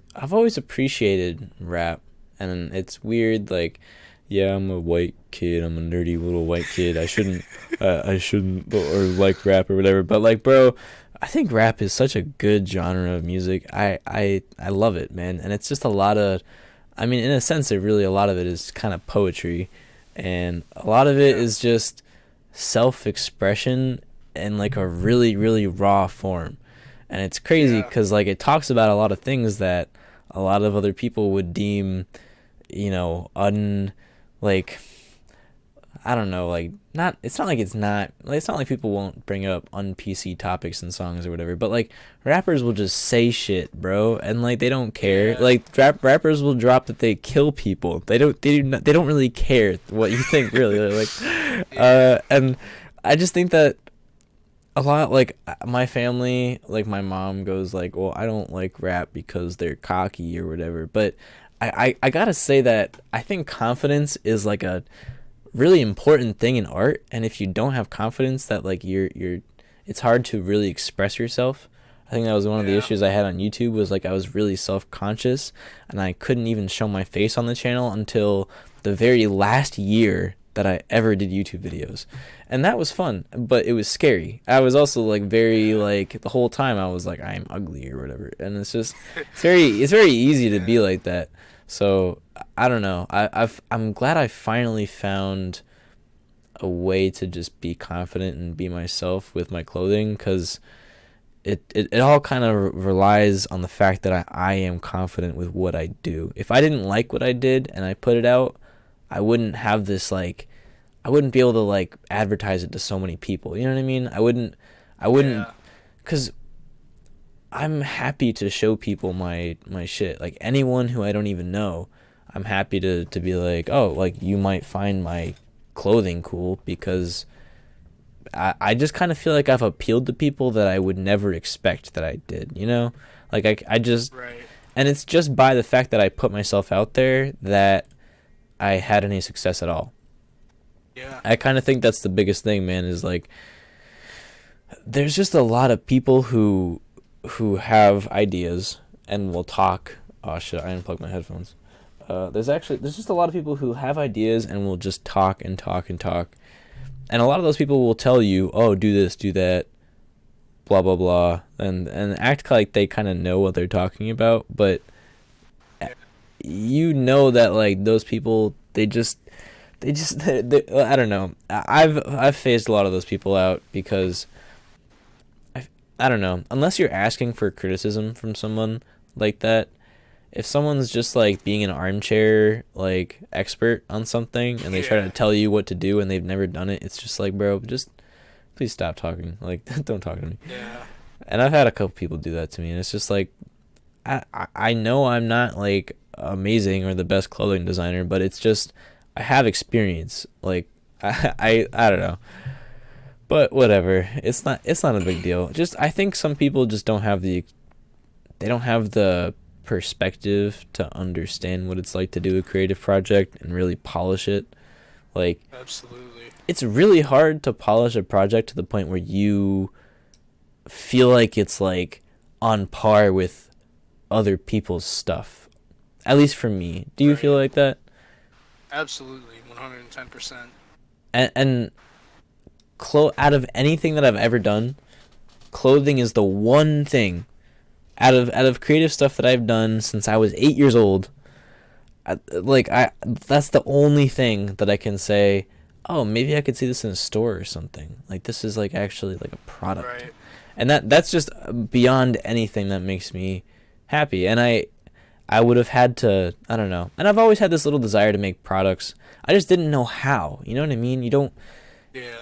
appreciated rap, and it's weird. Like, yeah, I'm a white kid. I'm a nerdy little white kid. I shouldn't or like rap or whatever. But like, bro, I think rap is such a good genre of music. I love it, man. And it's just a lot of, I mean, in a sense, a lot of it is kind of poetry, and a lot of it Yeah. is just self-expression in like a really really raw form. And it's crazy Yeah. because like it talks about a lot of things that a lot of other people would deem, like, I don't know, like, not, it's not like it's not like people won't bring up un-PC topics in songs or whatever, but like rappers will just say shit, bro, and like they don't care. Yeah. Like rappers will drop that they kill people. They don't really care what you think, really. They're like, Yeah. and I just think that a lot, like my family, like my mom goes like, well, I don't like rap because they're cocky or whatever, but I gotta say that I think confidence is like a really important thing in art, and if you don't have confidence, that like you're it's hard to really express yourself. I think that was one of the Yeah. issues I had on YouTube, was like I was really self-conscious and I couldn't even show my face on the channel until the very last year that I ever did YouTube videos. And that was fun, but it was scary. I was also like very, Yeah. like, the whole time I was like, I'm ugly or whatever. And it's very easy to be Yeah. like that. So I don't know. I'm glad I finally found a way to just be confident and be myself with my clothing, because it all kind of relies on the fact that I am confident with what I do. If I didn't like what I did and I put it out, I wouldn't have this, like, I wouldn't be able to like advertise it to so many people. You know what I mean? I wouldn't, Yeah. because I'm happy to show people my shit. Like anyone who I don't even know, I'm happy to be like, oh, like you might find my clothing cool, because I just kind of feel like I've appealed to people that I would never expect that I did, you know? Like I just, Right. and it's just by the fact that I put myself out there that I had any success at all. Yeah. I kind of think that's the biggest thing, man, is like there's just a lot of people who have ideas and will talk. Oh shit, I unplugged my headphones. There's just a lot of people who have ideas and will just talk and talk and talk. And a lot of those people will tell you, "Oh, do this, do that, blah blah blah," and act like they kind of know what they're talking about, but Yeah. you know that like those people, I don't know. I've phased a lot of those people out, because I don't know. Unless you're asking for criticism from someone like that, if someone's just like being an armchair like expert on something and they try to Yeah. tell you what to do and they've never done it, it's just like, bro, just please stop talking. Like, don't talk to me. Yeah. And I've had a couple people do that to me, and it's just like, I know I'm not like amazing or the best clothing designer, but it's just I have experience. Like I don't know. But whatever. It's not a big deal. Just I think some people just don't have the perspective to understand what it's like to do a creative project and really polish it. Like Absolutely. it's really hard to polish a project to the point where you feel like it's like on par with other people's stuff. At least for me. Do you feel Right. like that? Absolutely. 110%. And out of anything that I've ever done, clothing is the one thing out of creative stuff that I've done since I was 8 years old. I that's the only thing that I can say, oh, maybe I could see this in a store or something. Like this is like actually like a product. Right. And that's just beyond anything that makes me happy. And I would have had to, I don't know. And I've always had this little desire to make products. I just didn't know how. You know what I mean? Yeah.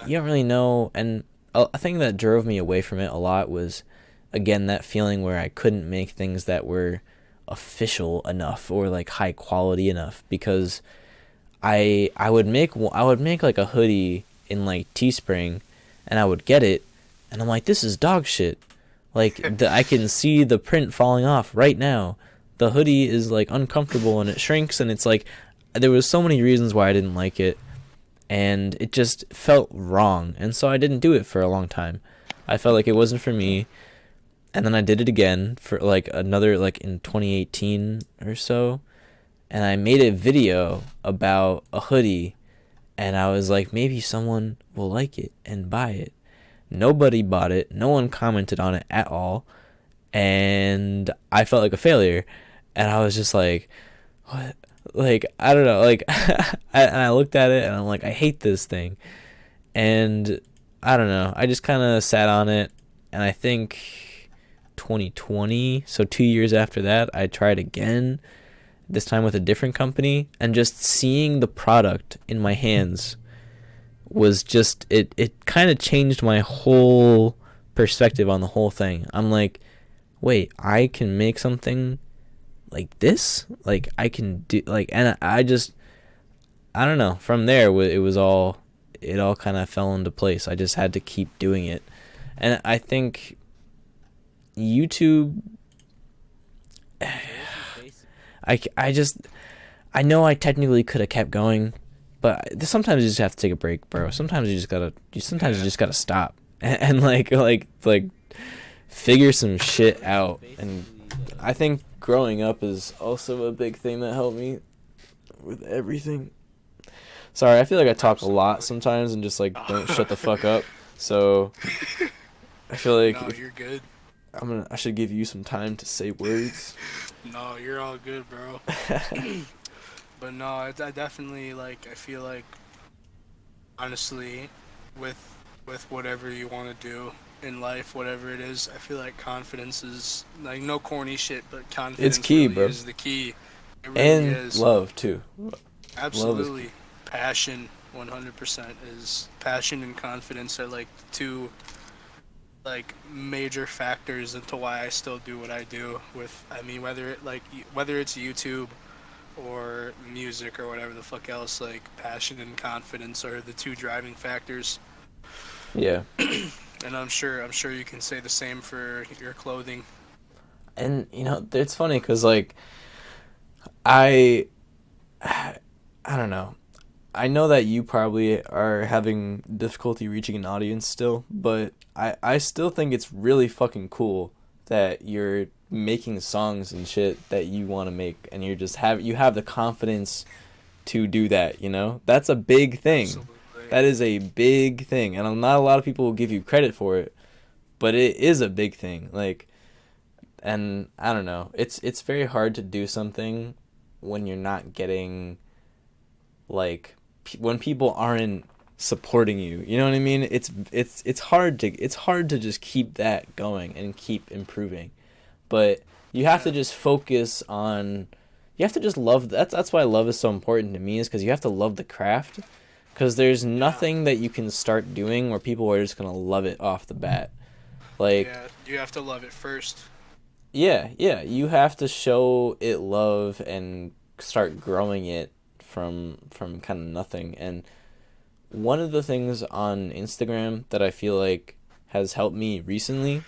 You don't really know. And a thing that drove me away from it a lot was, again, that feeling where I couldn't make things that were official enough or like high quality enough, because I would make like a hoodie in like Teespring, and I would get it, and I'm like, this is dog shit. Like I can see the print falling off right now. The hoodie is like uncomfortable and it shrinks, and it's like there was so many reasons why I didn't like it, and it just felt wrong, and so I didn't do it for a long time. I felt like it wasn't for me, and then I did it again for like another, like in 2018 or so, and I made a video about a hoodie, and I was like, maybe someone will like it and buy it. Nobody bought it. No one commented on it at all, and I felt like a failure, and I was just like, what? Like, I don't know. Like, and I looked at it and I'm like, I hate this thing, and I don't know. I just kind of sat on it, and I think 2020, so 2 years after that, I tried again, this time with a different company, and just seeing the product in my hands was just, it kind of changed my whole perspective on the whole thing. I'm like, wait, I can make something like this? Like, I can do, like, and I just, I don't know. From there, it all kind of fell into place. I just had to keep doing it. And I think YouTube, I just, I know I technically could have kept going, but sometimes you just have to take a break, bro. Sometimes you just gotta stop and like figure some shit out. And I think growing up is also a big thing that helped me with everything. Sorry, I feel like I talk a lot sometimes and just like don't shut the fuck up. So I feel like No, you're good. I should give you some time to say words. No, you're all good, bro. But no, I definitely like. I feel like honestly, with whatever you want to do in life, whatever it is, I feel like confidence is like no corny shit, but It's confidence key, really bro. is the key. It really And is. love too. Love is key. Absolutely. Passion, 100% is passion and confidence are like two like major factors into why I still do what I do with I mean whether it's YouTube or music or whatever the fuck else, like passion and confidence are the two driving factors. Yeah. And I'm sure you can say the same for your clothing. And you know, it's funny cuz like I I don't know. I know that you probably are having difficulty reaching an audience still, but I still think it's really fucking cool that you're making songs and shit that you want to make, and you have the confidence to do that, you know? That's a big thing. Absolutely. That is a big thing, and not a lot of people will give you credit for it, but it is a big thing. Like, and I don't know. It's very hard to do something when you're not getting like when people aren't supporting you. You know what I mean? It's hard to just keep that going and keep improving. But you have to Yeah. just focus on you have to just love that's why love is so important to me, is cuz you have to love the craft, cuz there's Yeah. nothing that you can start doing where people are just going to love it off the bat. Like, Yeah, you have to love it first. yeah, you have to show it love and start growing it from kind of nothing. And one of the things on Instagram that I feel like has helped me recently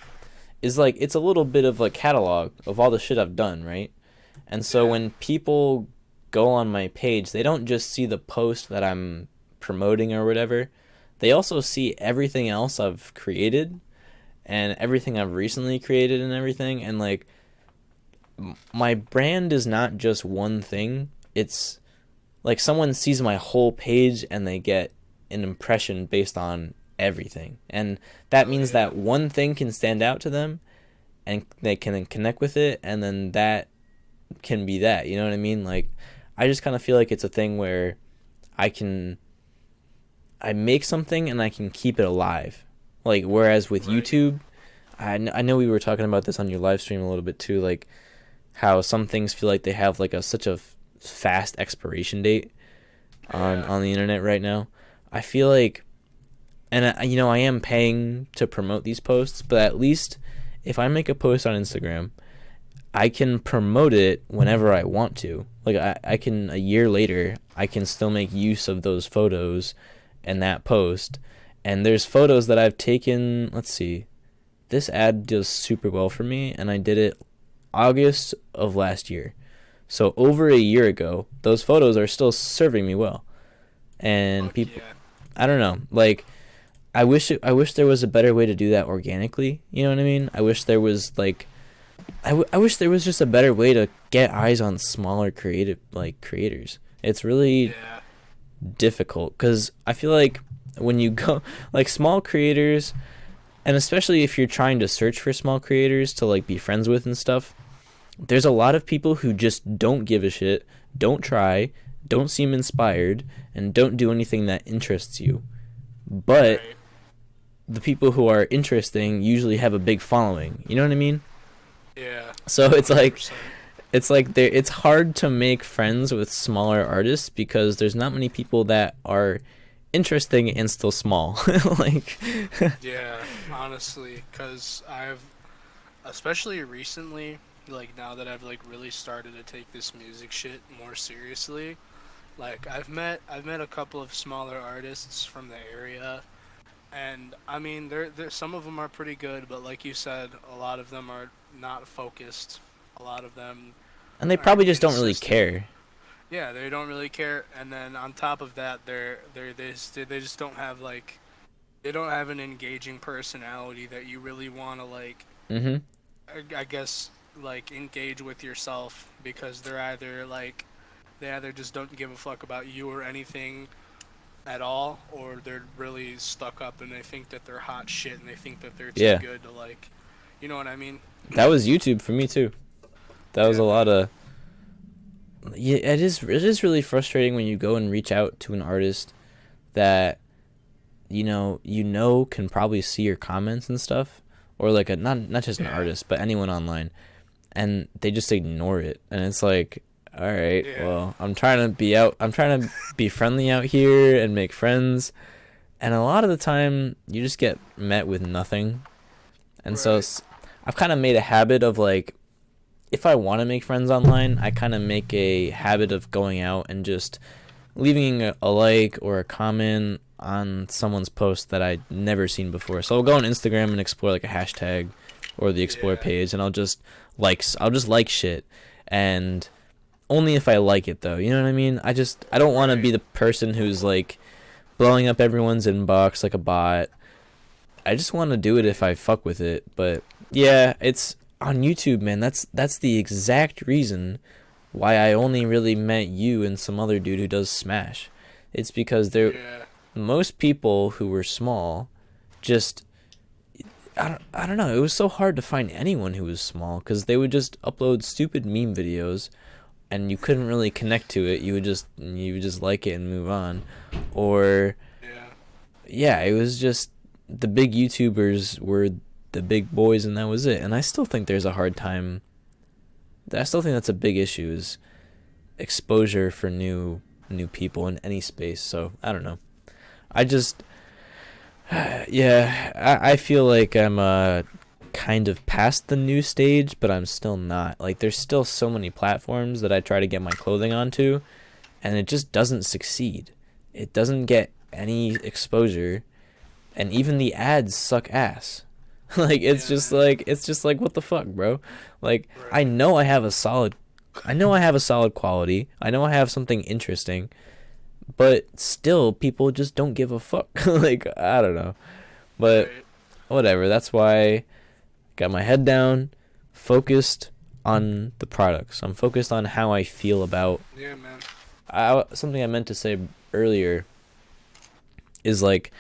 is like it's a little bit of a catalog of all the shit I've done, right? And so Yeah. when people go on my page, they don't just see the post that I'm promoting or whatever. They also see everything else I've created and everything I've recently created and everything. And like my brand is not just one thing. It's like someone sees my whole page and they get an impression based on everything. And that Oh means yeah. that one thing can stand out to them and they can then connect with it, and then that can be that. You know what I mean? Like, I just kind of feel like it's a thing where I can I make something and I can keep it alive. Like, whereas with Right. YouTube, I know we were talking about this on your live stream a little bit too, like how some things feel like they have like a such a fast expiration date Yeah. on the internet right now. I feel like, and you know, I am paying to promote these posts, but at least if I make a post on Instagram, I can promote it whenever I want to. Like, I can, a year later, I can still make use of those photos and that post. And there's photos that I've taken, let's see, this ad does super well for me, and I did it August of last year. So over a year ago, those photos are still serving me well. And Fuck people, yeah. I don't know, like, I wish there was a better way to do that organically. You know what I mean? I wish there was like I wish there was just a better way to get eyes on smaller creative like creators. It's really Yeah. difficult cuz I feel like when you go like small creators, and especially if you're trying to search for small creators to like be friends with and stuff, there's a lot of people who just don't give a shit, don't try, don't seem inspired, and don't do anything that interests you. But Right. the people who are interesting usually have a big following. You know what I mean? Yeah. So it's like 100%. it's hard to make friends with smaller artists because there's not many people that are interesting and still small. Like Yeah, honestly, because especially recently, like now that I've like really started to take this music shit more seriously, like I've met a couple of smaller artists from the area, and I mean they're some of them are pretty good, but like you said, a lot of them are not focused. A lot of them and they probably aren't just don't really consistent. care. Yeah, they don't really care, and then on top of that, they just don't have like they don't have an engaging personality that you really want to like Mhm. I guess like engage with yourself because they either just don't give a fuck about you or anything at all, or they're really stuck up and they think that they're hot shit and they think that they're too Yeah. good to like, you know what I mean? That was YouTube for me too. That was Yeah, a lot man. of yeah, it is really frustrating when you go and reach out to an artist that you know can probably see your comments and stuff, or like a not just an Yeah, artist but anyone online, and they just ignore it, and it's like, all right, yeah, well, I'm trying to be friendly out here and make friends, and a lot of the time you just get met with nothing. And so right. I've kind of made a habit of like, if I want to make friends online, I kind of make a habit of going out and just leaving a like or a comment on someone's post that I'd never seen before. So I'll go on Instagram and explore like a hashtag or the explore Yeah, page, and I'll just like shit, and only if I like it though. You know what I mean? I don't want to be right. the person who's like blowing up everyone's inbox like a bot. I just want to do it if Right. I fuck with it. But yeah, it's on YouTube, man. That's the exact reason why I only really met you and some other dude who does Smash. It's because there Yeah, most people who were small just I don't know. It was so hard to find anyone who was small because they would just upload stupid meme videos, and you couldn't really connect to it. You would just like it and move on, or yeah, yeah, it was just the big YouTubers were the big boys, and that was it. And I still think there's a hard time. I still think that's a big issue is exposure for new people in any space. So I don't know. I just yeah, I feel like I'm kind of past the new stage, but I'm still not. Like there's still so many platforms that I try to get my clothing onto, and it just doesn't succeed. It doesn't get any exposure, and even the ads suck ass. Like yeah, man. it's just like what the fuck, bro? Like Right. I know I have a solid quality. I know I have something interesting, but still people just don't give a fuck. Like I don't know. But Right. whatever. That's why I got my head down, focused on the products. I'm focused on how I feel about Yeah, man. something I meant to say earlier is like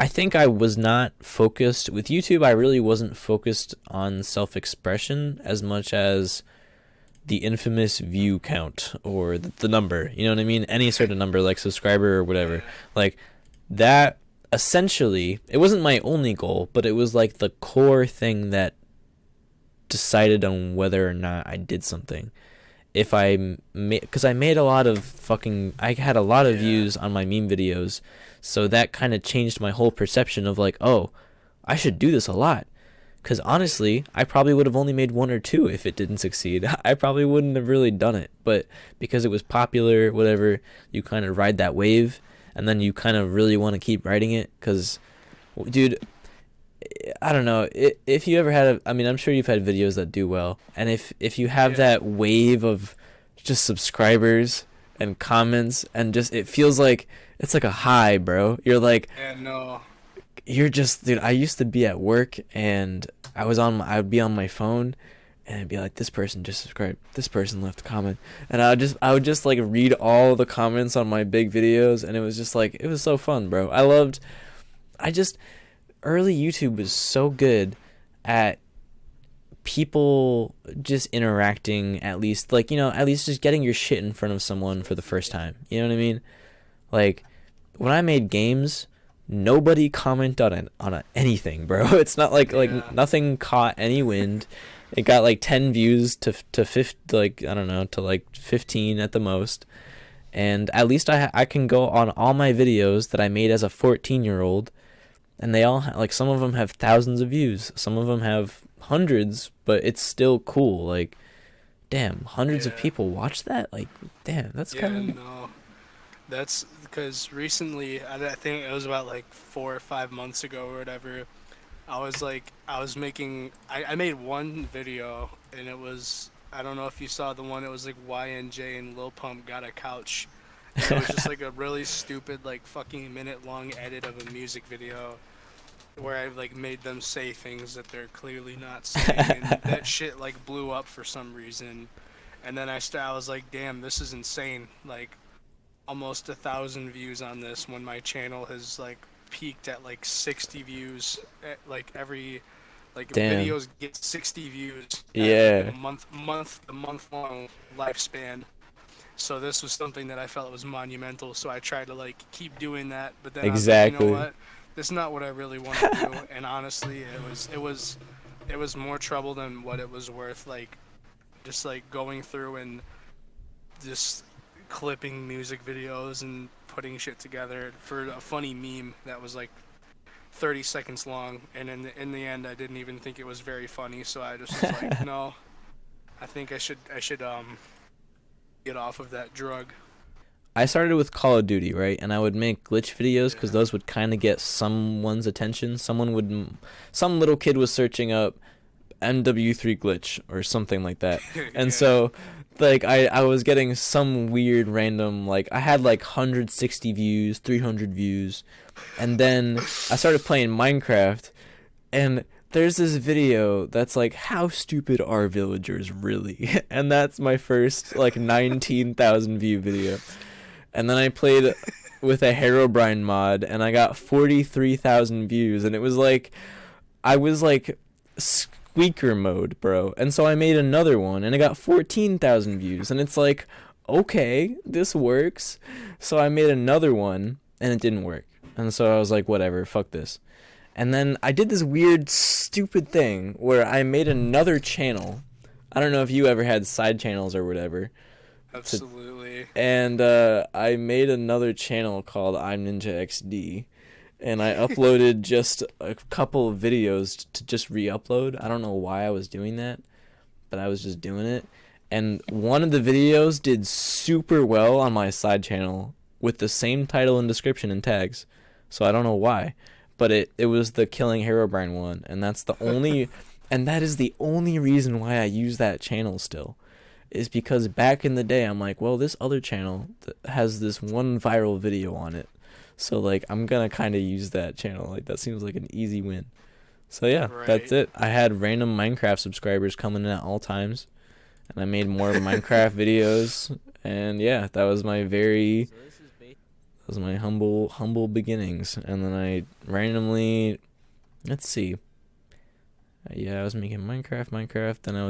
I think I was not focused with YouTube. I really wasn't focused on self-expression as much as the infamous view count or the number. You know what I mean? Any sort of number like subscriber or whatever. Yeah. Like that essentially, it wasn't my only goal, but it was like the core thing that decided on whether or not I did something. If I made, because I made a lot of fucking, I had a lot of Yeah. views on my meme videos, so that kind of changed my whole perception of like, oh, I should do this a lot. Because Right. honestly, I probably would have only made one or two if it didn't succeed. I probably wouldn't have really done it. But because it was popular, whatever, you kind of ride that wave, and then you kind of really want to keep riding it. Because, dude, I don't know if you ever had I mean, I'm sure you've had videos that do well, and if you have Yeah. that wave of just subscribers and comments, and just it feels like it's like a high, bro. Yeah. No. You're just, dude. I used to be at work, and I would be on my phone, and it'd be like, this person just subscribed, this person left a comment, and I would just like read all the comments on my big videos, and it was just like, it was so fun, bro. I just early YouTube was so good at people just interacting, at least like, at least just getting your shit in front of someone for the first time. You know what I mean? Like when I made games, nobody commented on anything, bro. It's not like Yeah. nothing caught any wind. It got like 10 views to 50, like I don't know, to like 15 at the most. And at least I can go on all my videos that I made as a 14-year-old, and they all like, some of them have thousands of views, some of them have hundreds, but it's still cool. Like, damn, hundreds of Yeah. people watch that. Like, damn, that's Yeah, kind of no. That's because recently, I think it was about like 4 or 5 months ago or whatever. I was making, I made one video and it was, I don't know if you saw the one, it was like YNJ and Lil Pump got a couch. And it was just like a really stupid, like fucking minute long edit of a music video where I like made them say things that they're clearly not saying. And that shit like blew up for some reason. And then I was like, damn, this is insane. Like, almost 1,000 views on this when my channel has like peaked at like 60 views at, like every like damn. videos get 60 views at like Yeah, a month long lifespan. So this was something that I felt was monumental, so I tried to like keep doing that, but then I was like, you know exactly. what, this is not what I really want to do. And honestly, it was more trouble than what it was worth, like just like going through and just clipping music videos and putting shit together for a funny meme that was like 30 seconds long, and in the end I didn't even think it was very funny, so I just was like, no, I think I should get off of that drug. I started with Call of Duty, right? And I would make glitch videos because Yeah. those would kind of get someone's attention. Some little kid was searching up MW3 glitch or something like that. And Yeah. so, like, I was getting some weird random, like, I had like 160 views, 300 views. And then I started playing Minecraft, and there's this video that's like, how stupid are villagers really? And that's my first like 19,000 view video. And then I played with a Herobrine mod, and I got 43,000 views, and it was like, I was like squeaker mode, bro. And so I made another one, and I got 14,000 views, and it's like, okay, this works. So I made another one, and it didn't work. And so I was like, whatever, fuck this. And then I did this weird, stupid thing where I made another channel. I don't know if you ever had side channels or whatever. To, Absolutely. and I made another channel called I'm Ninja XD, and I uploaded just a couple of videos to just re-upload. I don't know why I was doing that, but I was just doing it. And one of the videos did super well on my side channel with the same title and description and tags. So I don't know why, but it was the Killing Herobrine one, and that's the only, and that is the only reason why I use that channel still, is because back in the day I'm like, well, this other channel has this one viral video on it, so like I'm gonna kind of use that channel. Like that seems like an easy win. So yeah, that's Right. it. I had random Minecraft subscribers coming in at all times, and I made more Minecraft videos, and yeah, that was my humble beginnings. And then I randomly, let's see, yeah, I was making Minecraft. Then I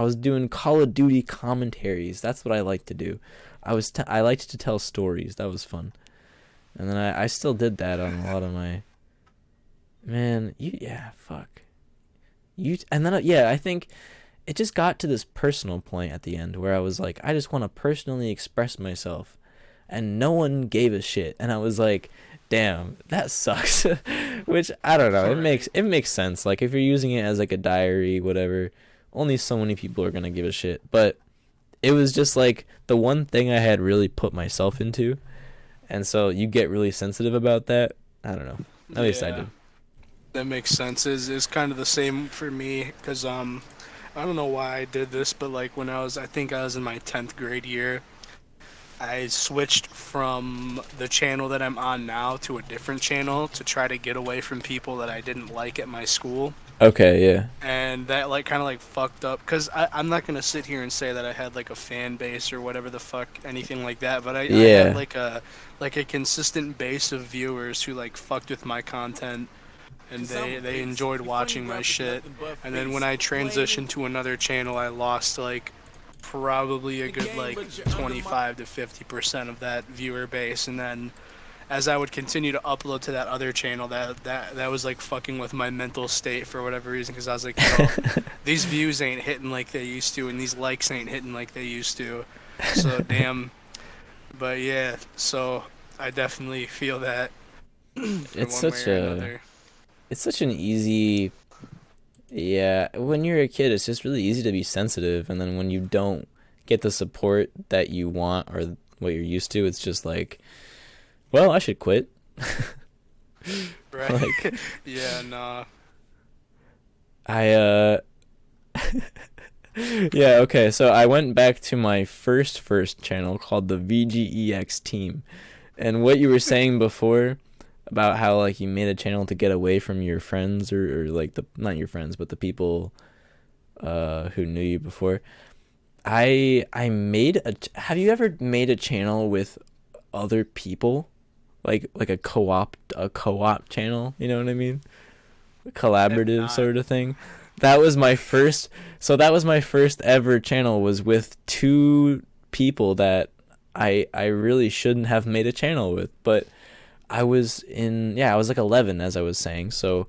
was doing Call of Duty commentaries. That's what I like to do. I liked to tell stories. That was fun. And then I still did that on a lot of my, man, yeah, fuck. And then, yeah, I think it just got to this personal point at the end where I was like, I just want to personally express myself, and no one gave a shit. And I was like, damn, that sucks. Which, I don't know, Right. it makes sense. Like, if you're using it as like a diary, whatever, only so many people are gonna give a shit. But it was just like the one thing I had really put myself into, and so you get really sensitive about that. I don't know. At least I Yeah. did. That makes sense. Is kind of the same for me because I don't know why I did this, but like when I think I was in my 10th grade year, I switched from the channel that I'm on now to a different channel to try to get away from people that I didn't like at my school. Okay, yeah. And that like kind of like fucked up because I'm not gonna sit here and say that I had like a fan base or whatever the fuck, anything like that, but I had Yeah. like a consistent base of viewers who like fucked with my content, and they enjoyed watching my shit. And then when I transitioned to another channel, I lost like probably a good like 25 to 50% of that viewer base, and then as I would continue to upload to that other channel, that was like fucking with my mental state for whatever reason, because I was like, yo, these views ain't hitting like they used to, and these likes ain't hitting like they used to. So damn. But yeah, so I definitely feel that in It's one way such or a another. it's such an easy, yeah, when you're a kid it's just really easy to be sensitive, and then when you don't get the support that you want or what you're used to, it's just like, well, I should quit. Right? Like Yeah, nah. I yeah, okay, so I went back to my first channel called the VGEX team. And what you were saying before about how like you made a channel to get away from your friends, or like the, not your friends, but the people who knew you before. I made a, have you ever made a channel with other people? Like a co-op channel, you know what I mean? A I have collaborative not. sort of thing. That was my first, so that was my first ever channel, was with two people that I really shouldn't have made a channel with, but I was in, yeah, I was like 11 as I was saying. So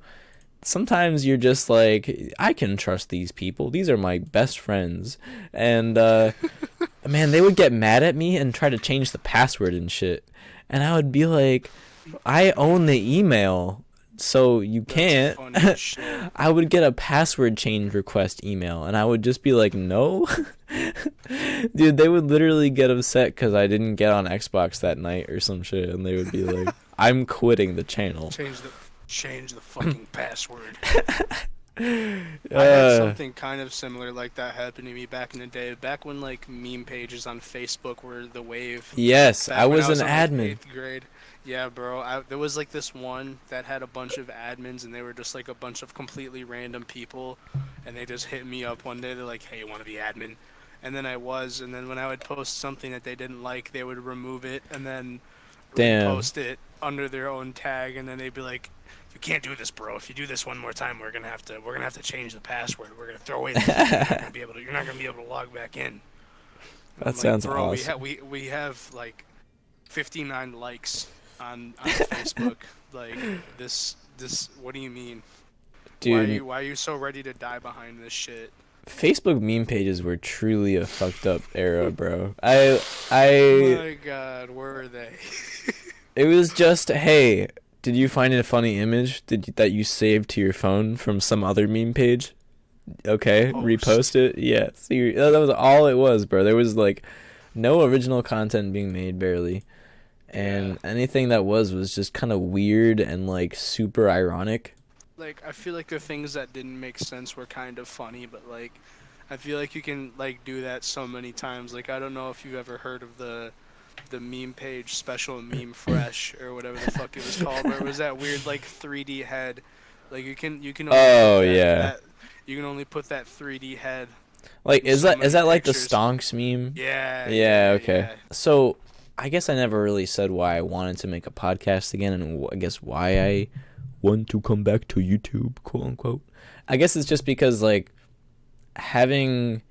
sometimes you're just like, I can trust these people. These are my best friends. And man, they would get mad at me and try to change the password and shit. And I would be like, I own the email, so you That's can't. funny as shit. I would get a password change request email, and I would just be like, no. Dude, they would literally get upset because I didn't get on Xbox that night or some shit, and they would be like, I'm quitting the channel. Change the fucking password. I had Uh, something kind of similar like that happen to me back in the day, back when like meme pages on Facebook were the wave. yes, I Back when I was an was in like admin. eighth grade. Yeah, bro. There was like this one that had a bunch of admins, and they were just like a bunch of completely random people, and they just hit me up one day. They're like, "Hey, you want to be admin?" And then I was, and then when I would post something that they didn't like, they would remove it and then Damn. repost it under their own tag, and then they'd be like, "You can't do this, bro. If you do this one more time, we're gonna have to change the password. We're gonna throw away the key. That You're not gonna be able to log back in." And I'm like, sounds "Bro, awesome. we have like 59 likes on Facebook. Like this. What do you mean? Dude, Why are you so ready to die behind this shit?" Facebook meme pages were truly a fucked up era, bro. I My God, were they? It was just, hey, did you find a funny image that you saved to your phone from some other meme page? Okay, repost Post. it. Yes, that was all it was, bro. There was like no original content being made, barely, Yeah. and anything that was just kind of weird and like super ironic. Like I feel like the things that didn't make sense were kind of funny, but like I feel like you can like do that so many times. Like I don't know if you've ever heard of the meme page special meme fresh or whatever the fuck it was called, but it was that weird like 3D head. Like you can only put Oh that yeah, that you can only put that 3D head like in so is many that like the pictures. stonks meme? Yeah, Yeah, yeah, okay. yeah. So I guess I never really said why I wanted to make a podcast again, and I guess why I want to come back to YouTube, quote unquote. I guess it's just because like having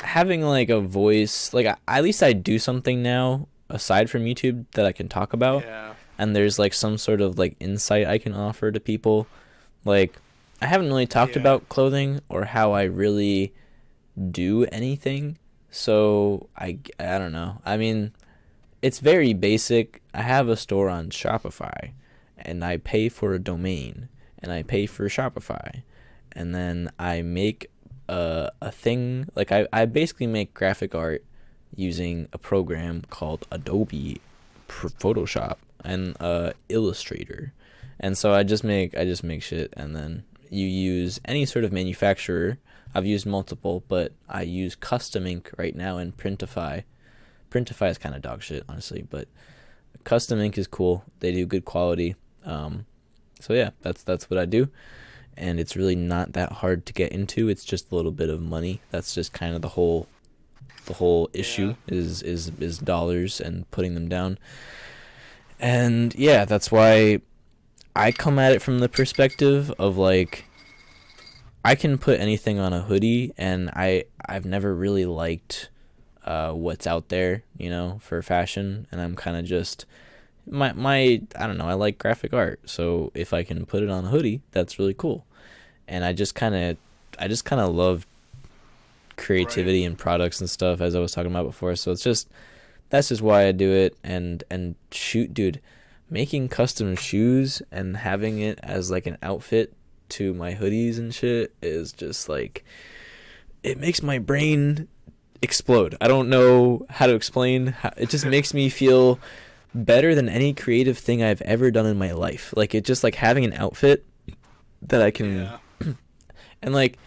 like a voice, like at least I do something now aside from YouTube that I can talk about, Yeah. and there's like some sort of like insight I can offer to people. Like I haven't really talked Yeah. about clothing or how I really do anything. So I don't know. I mean, it's very basic. I have a store on Shopify, and I pay for a domain, and I pay for Shopify, and then I make a thing, like I basically make graphic art using a program called Adobe Photoshop and Illustrator. And so I just make shit, and then you use any sort of manufacturer. I've used multiple, but I use Custom Ink right now in Printify. Printify is kind of dog shit, honestly, but Custom Ink is cool. They do good quality. So yeah, that's what I do, and it's really not that hard to get into. It's just a little bit of money. That's just kind of the whole Yeah. issue is dollars and putting them down. And yeah, that's why I come at it from the perspective of like, I can put anything on a hoodie, and I've never really liked what's out there, for fashion, and I'm kind of just my I don't know, I like graphic art, so if I can put it on a hoodie, that's really cool. And I just kind of love Right. creativity and products and stuff, as I was talking about before. So that's just why I do it. And shoot, dude, making custom shoes and having it as like an outfit to my hoodies and shit is just like, it makes my brain explode. I don't know how to explain how, it just makes me feel better than any creative thing I've ever done in my life. Like, it just like having an outfit that I can, Yeah. and like,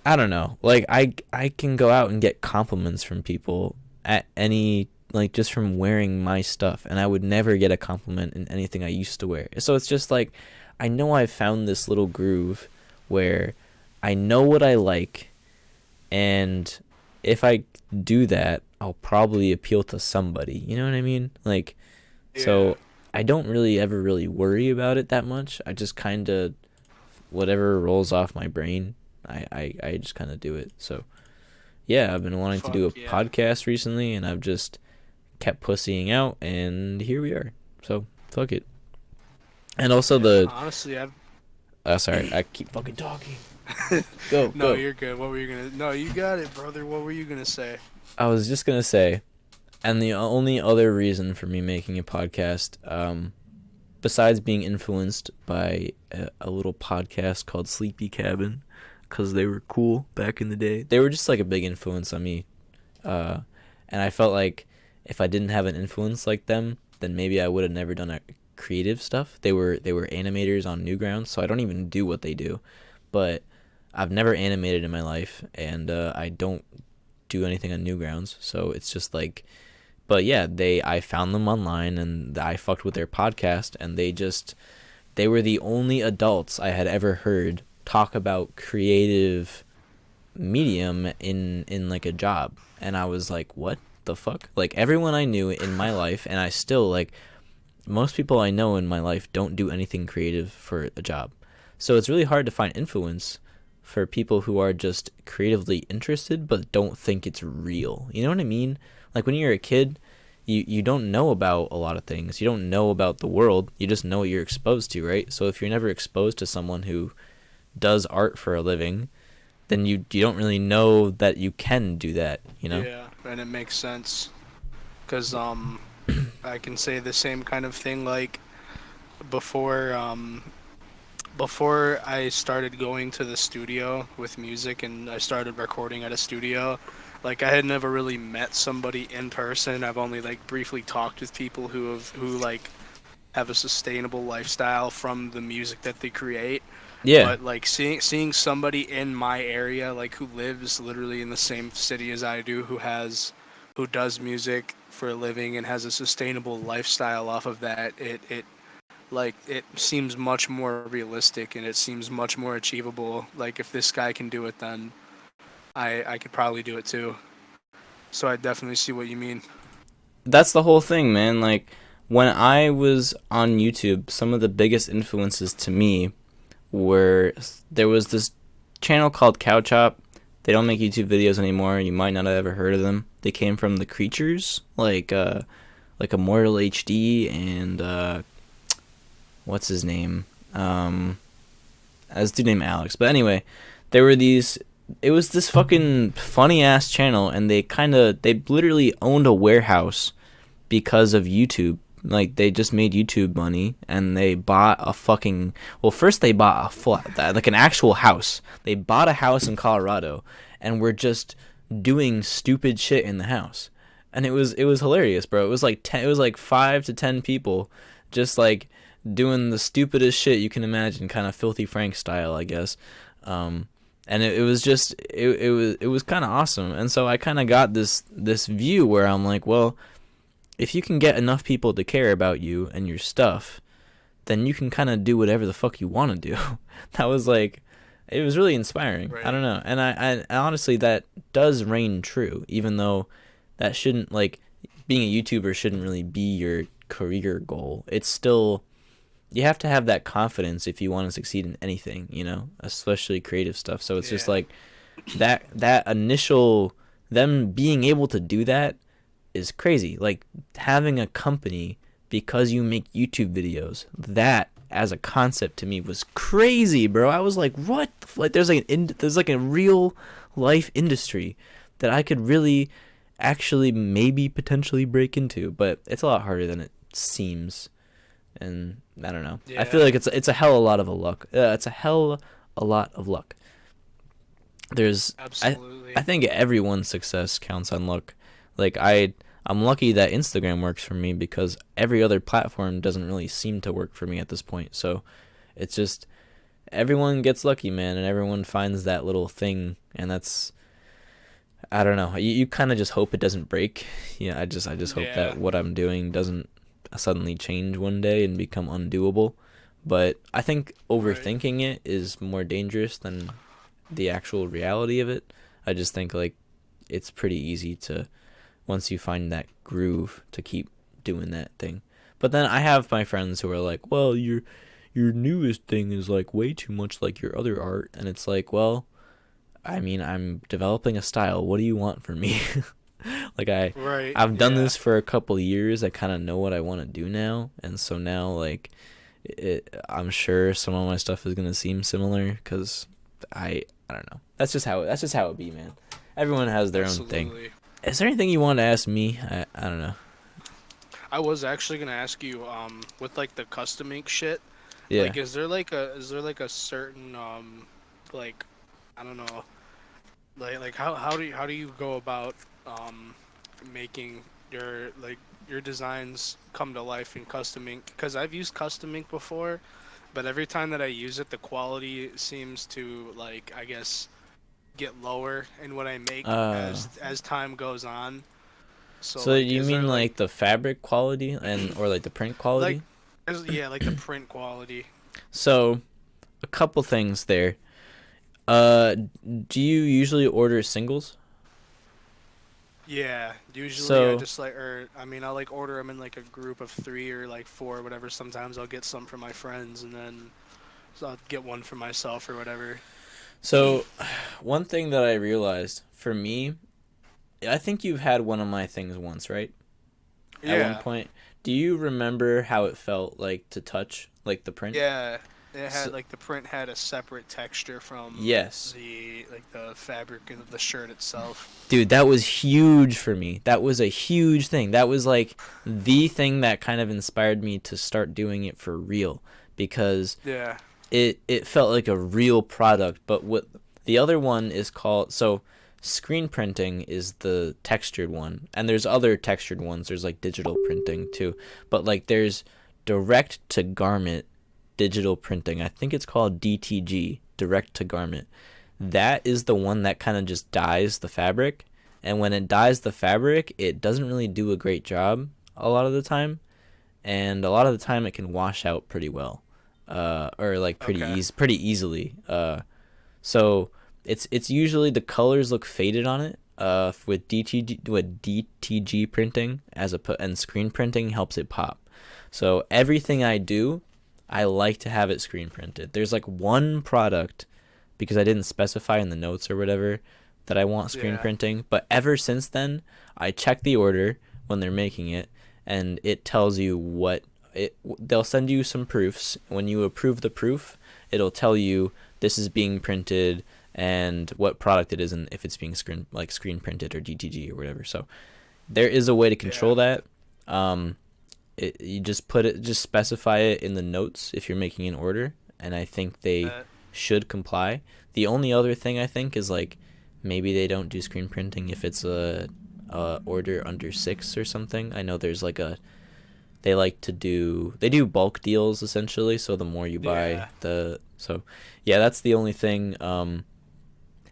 I don't know. Like, I can go out and get compliments from people at any, like, just from wearing my stuff, and I would never get a compliment in anything I used to wear. So it's just like, I know I've found this little groove where I know what I like, and if I do that, I'll probably appeal to somebody. You know what I mean? Like, Yeah. so I don't really ever really worry about it that much. I just kind of, whatever rolls off my brain, I just kind of do it. So yeah, I've been wanting to Fuck do a yeah. podcast recently, and I've just kept pussying out, and here we are. So fuck it. And also Yeah. the, Honestly, I've. sorry, I keep fucking talking. Go No, go. you're good. What were you gonna? No, you got it, brother. What were you gonna say? I was just gonna say, and the only other reason for me making a podcast, besides being influenced by a little podcast called Sleepy Cabin, because they were cool back in the day. They were just like a big influence on me, uh, and I felt like if I didn't have an influence like them, then maybe I would have never done creative stuff. They were animators on Newgrounds, so I don't even do what they do, but I've never animated in my life, and I don't do anything on Newgrounds, so it's just like, but yeah, I found them online, and I fucked with their podcast, and they were the only adults I had ever heard talk about creative medium in like a job. And I was like, what the fuck? Like, everyone I knew in my life, and I still like, most people I know in my life don't do anything creative for a job. So it's really hard to find influence for people who are just creatively interested but don't think it's real. You know what I mean? Like, when you're a kid, you don't know about a lot of things. You don't know about the world. You just know what you're exposed to, right? So if you're never exposed to someone who does art for a living, then you don't really know that you can do that, you know? Yeah, and it makes sense. Cause I can say the same kind of thing. Like before, before I started going to the studio with music and I started recording at a studio, like I had never really met somebody in person. I've only like briefly talked with people who like have a sustainable lifestyle from the music that they create. Yeah. But like seeing somebody in my area, like who lives literally in the same city as I do, who does music for a living and has a sustainable lifestyle off of that, it like it seems much more realistic and it seems much more achievable. Like if this guy can do it, then I could probably do it too. So I definitely see what you mean. That's the whole thing, man. Like, when I was on YouTube, some of the biggest influences to me were, there was this channel called Cow Chop. They don't make YouTube videos anymore. You might not have ever heard of them. They came from the creatures, like Immortal HD and what's his name? As dude named Alex. But anyway, there were these. It was this fucking funny ass channel, and they literally owned a warehouse because of YouTube. Like, they just made YouTube money, and they bought a fucking, well, first they bought a flat, like an actual house. They bought a house in Colorado, and were just doing stupid shit in the house, and it was hilarious, bro. It was like 10, it was like 5 to 10 people, just like doing the stupidest shit you can imagine, kind of Filthy Frank style, I guess. And it was just, it was kind of awesome. And so I kind of got this view where I'm like, well, if you can get enough people to care about you and your stuff, then you can kind of do whatever the fuck you want to do. That was like, it was really inspiring. I Right. don't know. And I honestly, that does reign true, even though that shouldn't, like, being a YouTuber shouldn't really be your career goal. It's still, you have to have that confidence if you want to succeed in anything, especially creative stuff. So it's just Yeah. like, that initial, them being able to do that is crazy. Like, having a company because you make YouTube videos. That as a concept to me was crazy, bro. I was like, what? Like there's like a real life industry that I could really actually maybe potentially break into, but it's a lot harder than it seems. And I don't know. Yeah. I feel like it's a hell of a lot of luck. It's a hell a lot of luck. There's Absolutely. I think everyone's success counts on luck. Like I'm lucky that Instagram works for me because every other platform doesn't really seem to work for me at this point. So it's just everyone gets lucky, man, and everyone finds that little thing, and that's I don't know. You kind of just hope it doesn't break. Yeah, I just hope that what I'm doing doesn't suddenly change one day and become undoable. But I think overthinking it is more dangerous than the actual reality of it. I just think like it's pretty easy to once you find that groove to keep doing that thing. But then I have my friends who are like, "Well, your newest thing is like way too much like your other art." And it's like, "Well, I mean, I'm developing a style. What do you want from me?" Like I've done this for a couple years. I kind of know what I want to do now, and so now like I'm sure some of my stuff is gonna seem similar because I don't know. That's just how it be, man. Everyone has their own thing. Is there anything you want to ask me? I don't know. I was actually gonna ask you, with like the custom ink shit. Yeah. Like, is there like a certain like, I don't know, like how do you go about making your designs come to life in custom ink? Because I've used custom ink before, but every time that I use it, the quality seems to, like, I guess, get lower in what I make as time goes on. So like, you mean like the fabric quality or like the print quality? Like the print quality. So, a couple things there. Do you usually order singles? Yeah, usually So- I just like, I'll like order them in like a group of 3 or like 4 or whatever. Sometimes I'll get some for my friends, and then I'll get one for myself or whatever. So, one thing that I realized for me, I think you've had one of my things once, right? Yeah. At one point. Do you remember how it felt like to touch, like the print? Yeah, it had like the print had a separate texture from Yes. the fabric of the shirt itself. Dude, that was huge for me. That was a huge thing. That was like the thing that kind of inspired me to start doing it for real because Yeah. it felt like a real product. But what the other one is called, so screen printing is the textured one, and there's other textured ones. There's like digital printing too, but like there's direct to garment digital printing. I think it's called DTG, direct to garment. That is the one that kind of just dyes the fabric, and when it dyes the fabric, it doesn't really do a great job a lot of the time, and a lot of the time it can wash out pretty well, or like pretty easily. So it's usually the colors look faded on it. With DTG printing and screen printing helps it pop. So everything I do, I like to have it screen printed. There's like one product, because I didn't specify in the notes or whatever that I want screen printing, but ever since then I check the order when they're making it, and it tells you they'll send you some proofs. When you approve the proof, it'll tell you this is being printed and what product it is, and if it's being screen printed or DTG or whatever. So there is a way to control that. You just specify it in the notes if you're making an order, and I think they should comply. The only other thing I think is like maybe they don't do screen printing if it's a order under 6 or something. I know there's like they do bulk deals essentially, so the more you buy that's the only thing.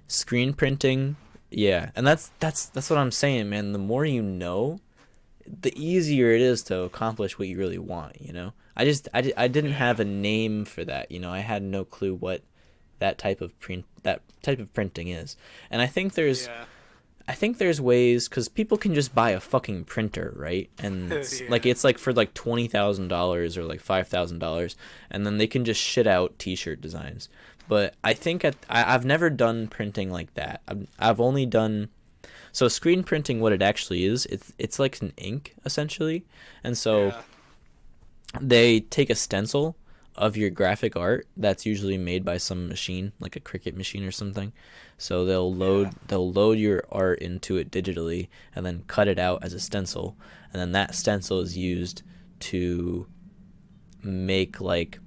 Screen printing, and that's what I'm saying, man. The more you know, the easier it is to accomplish what you really want, you know. I didn't have a name for that, you know. I had no clue what that type of printing is, and I think there's ways, because people can just buy a fucking printer, right? And like it's like for like $20,000 or like $5,000, and then they can just shit out T-shirt designs. But I think I've never done printing like that. I've only done screen printing. What it actually is, it's like an ink essentially, and so they take a stencil of your graphic art that's usually made by some machine, like a Cricut machine or something. So Yeah. they'll load your art into it digitally and then cut it out as a stencil, and then that stencil is used to make like,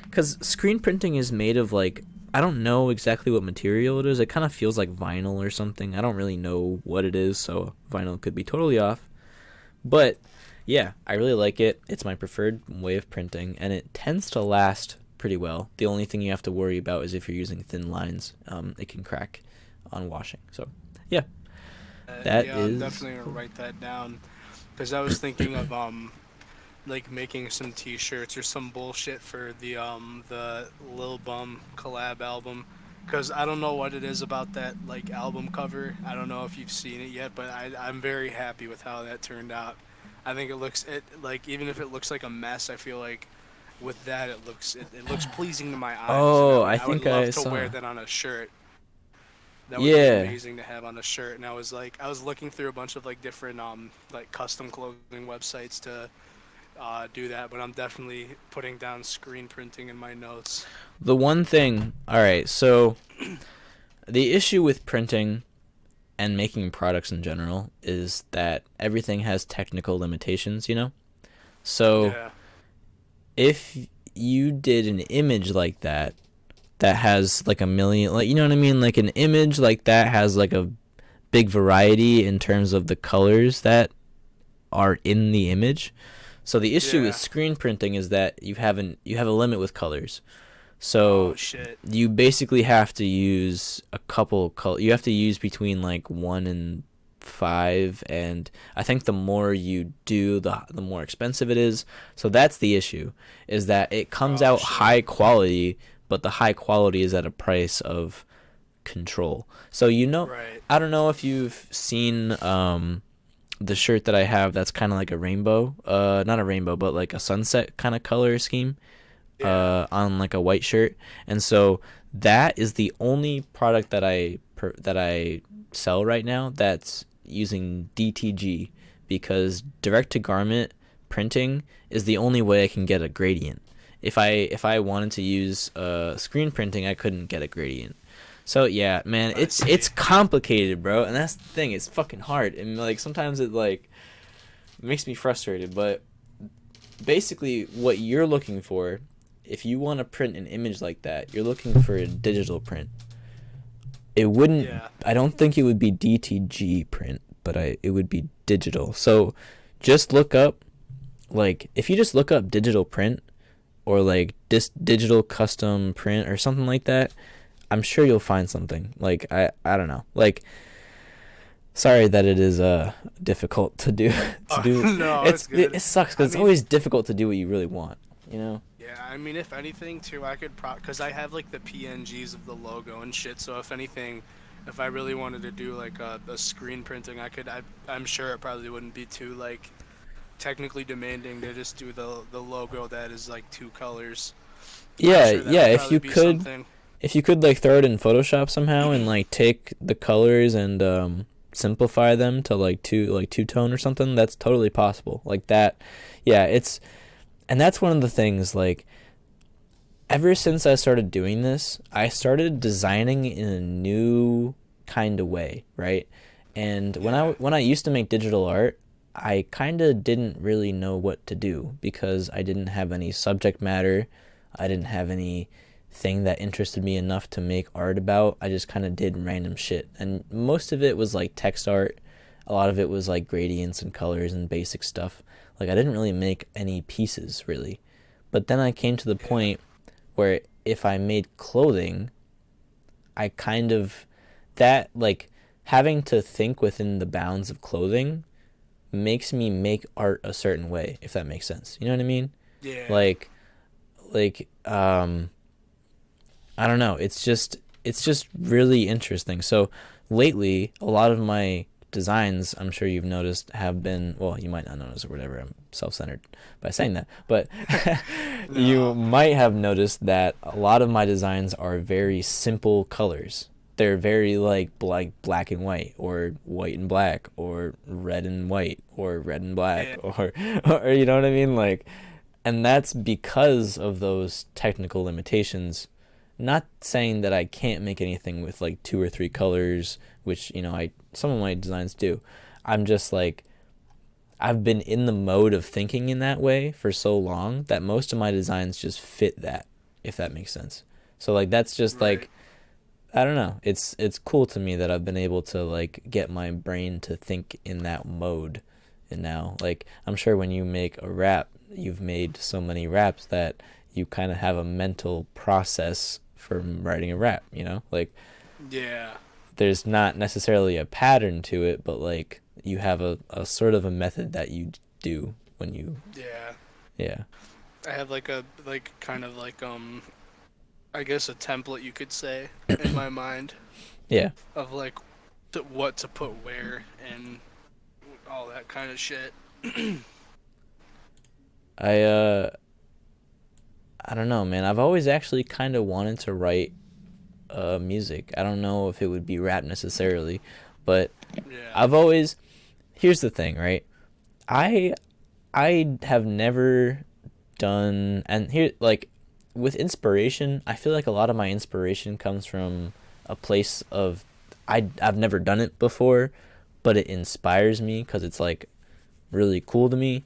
because screen printing is made of like, I don't know exactly what material it is. It kind of feels like vinyl or something. I don't really know what it is, so vinyl could be totally off. But yeah, I really like it. It's my preferred way of printing, and it tends to last pretty well. The only thing you have to worry about is if you're using thin lines, it can crack on washing. So yeah, that Yeah, I'm is. definitely gonna write that down because I was thinking of like making some T-shirts or some bullshit for the Lil Bum collab album. Cause I don't know what it is about that like album cover. I don't know if you've seen it yet, but I'm very happy with how that turned out. I think it like even if it looks like a mess, I feel like with that it looks pleasing to my eyes, and Oh, I I would think I love to wear saw. that on a shirt. That would be Yeah. amazing to have on a shirt. And I was looking through a bunch of like different like custom clothing websites to do that, but I'm definitely putting down screen printing in my notes. The one thing, all right, so the issue with printing and making products in general is that everything has technical limitations, you know? So Yeah. if you did an image like that that has like a million, like, you know what I mean, like an image like that has like a big variety in terms of the colors that are in the image. So the issue with Yeah. screen printing is that you have a limit with colors. Oh So shit. you basically have to use a couple color. You have to use between like 1 and 5, and I think the more you do, the more expensive it is. So that's the issue, is that it comes Oh out shit. high quality, but the high quality is at a price of control. So Right. I don't know if you've seen the shirt that I have that's kind of like a rainbow, not a rainbow, but like a sunset kind of color scheme Yeah. on like a white shirt. And so that is the only product that I sell right now that's using DTG, because direct to garment printing is the only way I can get a gradient. If I wanted to use screen printing, I couldn't get a gradient. So yeah, man, I it's see. complicated, bro, and that's the thing. It's fucking hard, and like sometimes it like makes me frustrated. But basically, what you're looking for, if you want to print an image like that, you're looking for a digital print. It wouldn't. Yeah. I don't think it would be DTG print, but it would be digital. So just look up, like, if you just look up digital print or like digital custom print or something like that, I'm sure you'll find something. Like I don't know. Like, sorry that it is difficult to do to do. No, it's It good. sucks I because it's mean, always difficult to do what you really want. You know. yeah, I mean, if anything, too, I could because I have like the PNGs of the logo and shit. So if anything, if I really wanted to do like a screen printing, I'm sure it probably wouldn't be too like technically demanding to just do the logo that is like two colors. I'm Yeah, sure that yeah. would probably be something. If you could like throw it in Photoshop somehow and like take the colors and simplify them to like two tone or something, that's totally possible. Like that, yeah. And that's one of the things, like, ever since I started doing this, I started designing in a new kind of way, right? And Yeah, when I used to make digital art, I kind of didn't really know what to do because I didn't have any subject matter. I didn't have anything that interested me enough to make art about. I just kind of did random shit. And most of it was like text art. A lot of it was like gradients and colors and basic stuff. Like, I didn't really make any pieces really. But then I came to the yeah, point where if I made clothing, I kind of, that like, having to think within the bounds of clothing makes me make art a certain way, if that makes sense. You know what I mean? yeah. Like like I don't know. It's just really interesting. So lately, a lot of my designs, I'm sure you've noticed, have been, well, you might not notice or whatever. I'm self-centered by saying that, but you No, might have noticed that a lot of my designs are very simple colors. They're very like black and white, or white and black, or red and white, or red and black, yeah, or or you know what I mean? Like, And that's because of those technical limitations. Not saying that I can't make anything with like two or three colors, which, you know, I some of my designs do. I'm just like, I've been in the mode of thinking in that way for so long that most of my designs just fit that, if that makes sense. So like that's just Right. like, I don't know. It's cool to me that I've been able to like get my brain to think in that mode. And now, like, I'm sure when you make a rap, you've made so many raps that you kind of have a mental process for writing a rap, you know? Like, Yeah. there's not necessarily a pattern to it, but like you have a sort of a method that you do when you, Yeah. yeah. I have like a like kind of like I guess a template you could say in my mind Yeah. of like what to put where and all that kind of shit. I I don't know, man. I've always actually kind of wanted to write music. I don't know if it would be rap necessarily, but Yeah. I've always, here's the thing, right? I I have never done, and here like with inspiration, I feel like a lot of my inspiration comes from a place of, I've never done it before, but it inspires me cuz it's like really cool to me.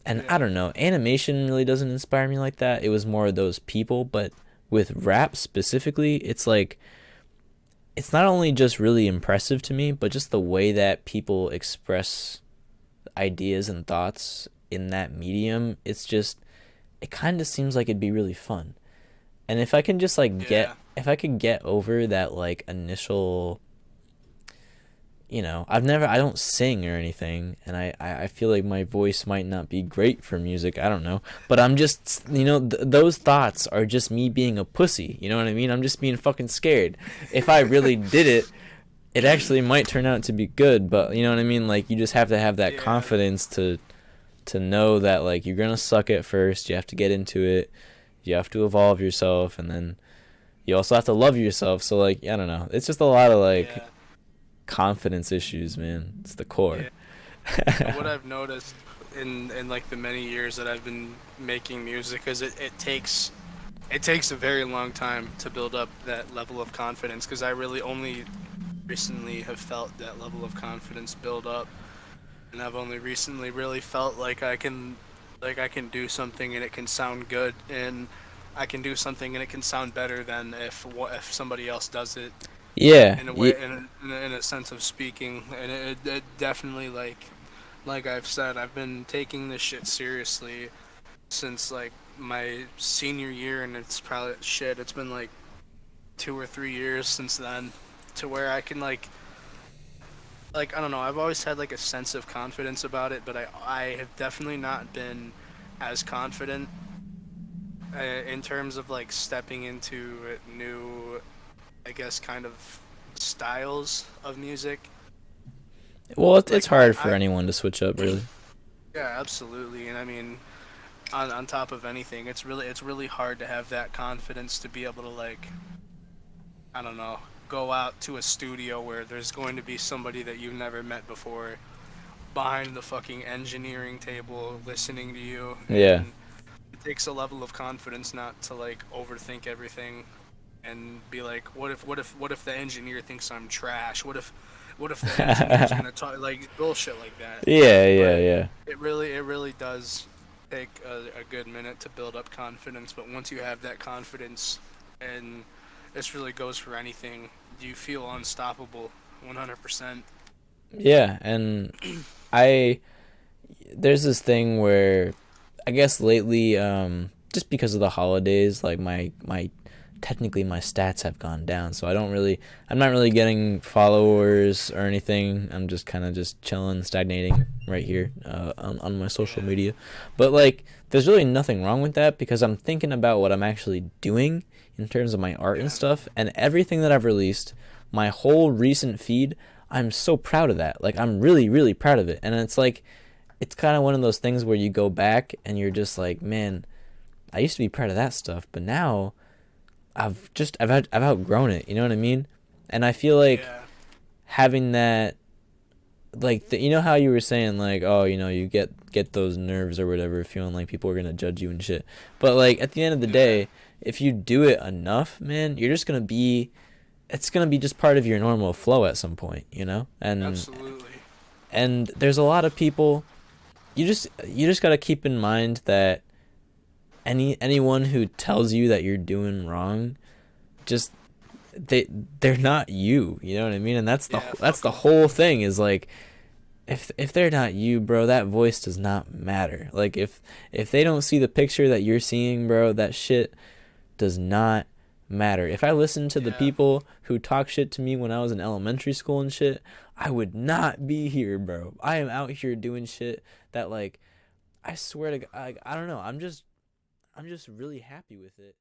And I Yeah. don't know, animation really doesn't inspire me like that. It was more of those people, but with rap specifically, it's like it's not only just really impressive to me, but just the way that people express ideas and thoughts in that medium, it's just, it kind of seems like it'd be really fun. And if I can just like get, Yeah. if I could get over that like initial, you know, I've never, I don't sing or anything, and I feel like my voice might not be great for music. I don't know, but I'm just, you know, those thoughts are just me being a pussy. You know what I mean? I'm just being fucking scared. If I really did it, it actually might turn out to be good. But you know what I mean? Like you just have to have that Yeah. confidence to know that like you're gonna suck at first. You have to get into it. You have to evolve yourself, and then you also have to love yourself. So like I don't know. It's just a lot of like Yeah. confidence issues, man. It's the core. Yeah. What I've noticed in like the many years that I've been making music is it takes a very long time to build up that level of confidence because I really only recently have felt that level of confidence build up, and I've only recently really felt like I can do something and it can sound good, and I can do something and it can sound better than if somebody else does it Yeah. in a way in a sense of speaking, and it definitely like I've said, I've been taking this shit seriously since like my senior year, and it's probably shit. It's been like 2 or 3 years since then, to where I can like I don't know. I've always had like a sense of confidence about it, but I have definitely not been as confident in terms of like stepping into new, I guess, kind of styles of music. Well, it's Like hard for anyone to switch up, really. yeah, absolutely, and I mean, on top of anything, it's really hard to have that confidence to be able to like I don't know, go out to a studio where there's going to be somebody that you've never met before behind the fucking engineering table listening to you, Yeah. and it takes a level of confidence not to like overthink everything and be like, what if the engineer thinks I'm trash? What if the engineer's gonna talk like bullshit like that? Yeah, yeah, But yeah. it really does take a good minute to build up confidence. But once you have that confidence, and this really goes for anything, you feel unstoppable, 100%. Yeah, and I there's this thing where I guess lately, just because of the holidays, like my technically my stats have gone down, so I'm not really getting followers or anything. I'm just kind of just chilling, stagnating right here on my social Yeah, media. But like, there's really nothing wrong with that because I'm thinking about what I'm actually doing in terms of my art and yeah, stuff, and everything that I've released, my whole recent feed. I'm so proud of that. Like, I'm really, really proud of it. And it's like, it's kind of one of those things where you go back and you're just like, man, I used to be proud of that stuff, but now I've outgrown it. You know what I mean? And I feel like yeah, having that, like you know how you were saying like, oh, you know, you get get those nerves or whatever, feeling like people are gonna judge you and shit. But like at the end of the day, if you do it enough, man, you're just gonna be, it's gonna be just part of your normal flow at some point, you know. And Absolutely. and there's a lot of people. You just gotta keep in mind that anyone who tells you that you're doing wrong, just they're not you. You know what I mean? And that's the whole thing. Is like, if they're not you, bro, that voice does not matter. Like if they don't see the picture that you're seeing, bro, that shit does not matter. If I listened to the people who talk shit to me when I was in elementary school and shit, I would not be here, bro. I am out here doing shit that, like, I swear to God, I don't know. I'm just really happy with it.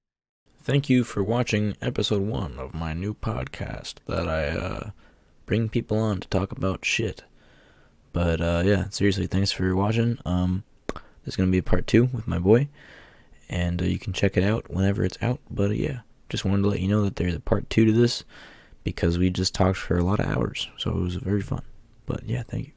Thank you for watching episode 1 of my new podcast that I bring people on to talk about shit. But yeah, seriously, thanks for watching. There's gonna be a part 2 with my boy, and you can check it out whenever it's out. But yeah, just wanted to let you know that there's a part 2 to this because we just talked for a lot of hours, so it was very fun. But yeah, thank you.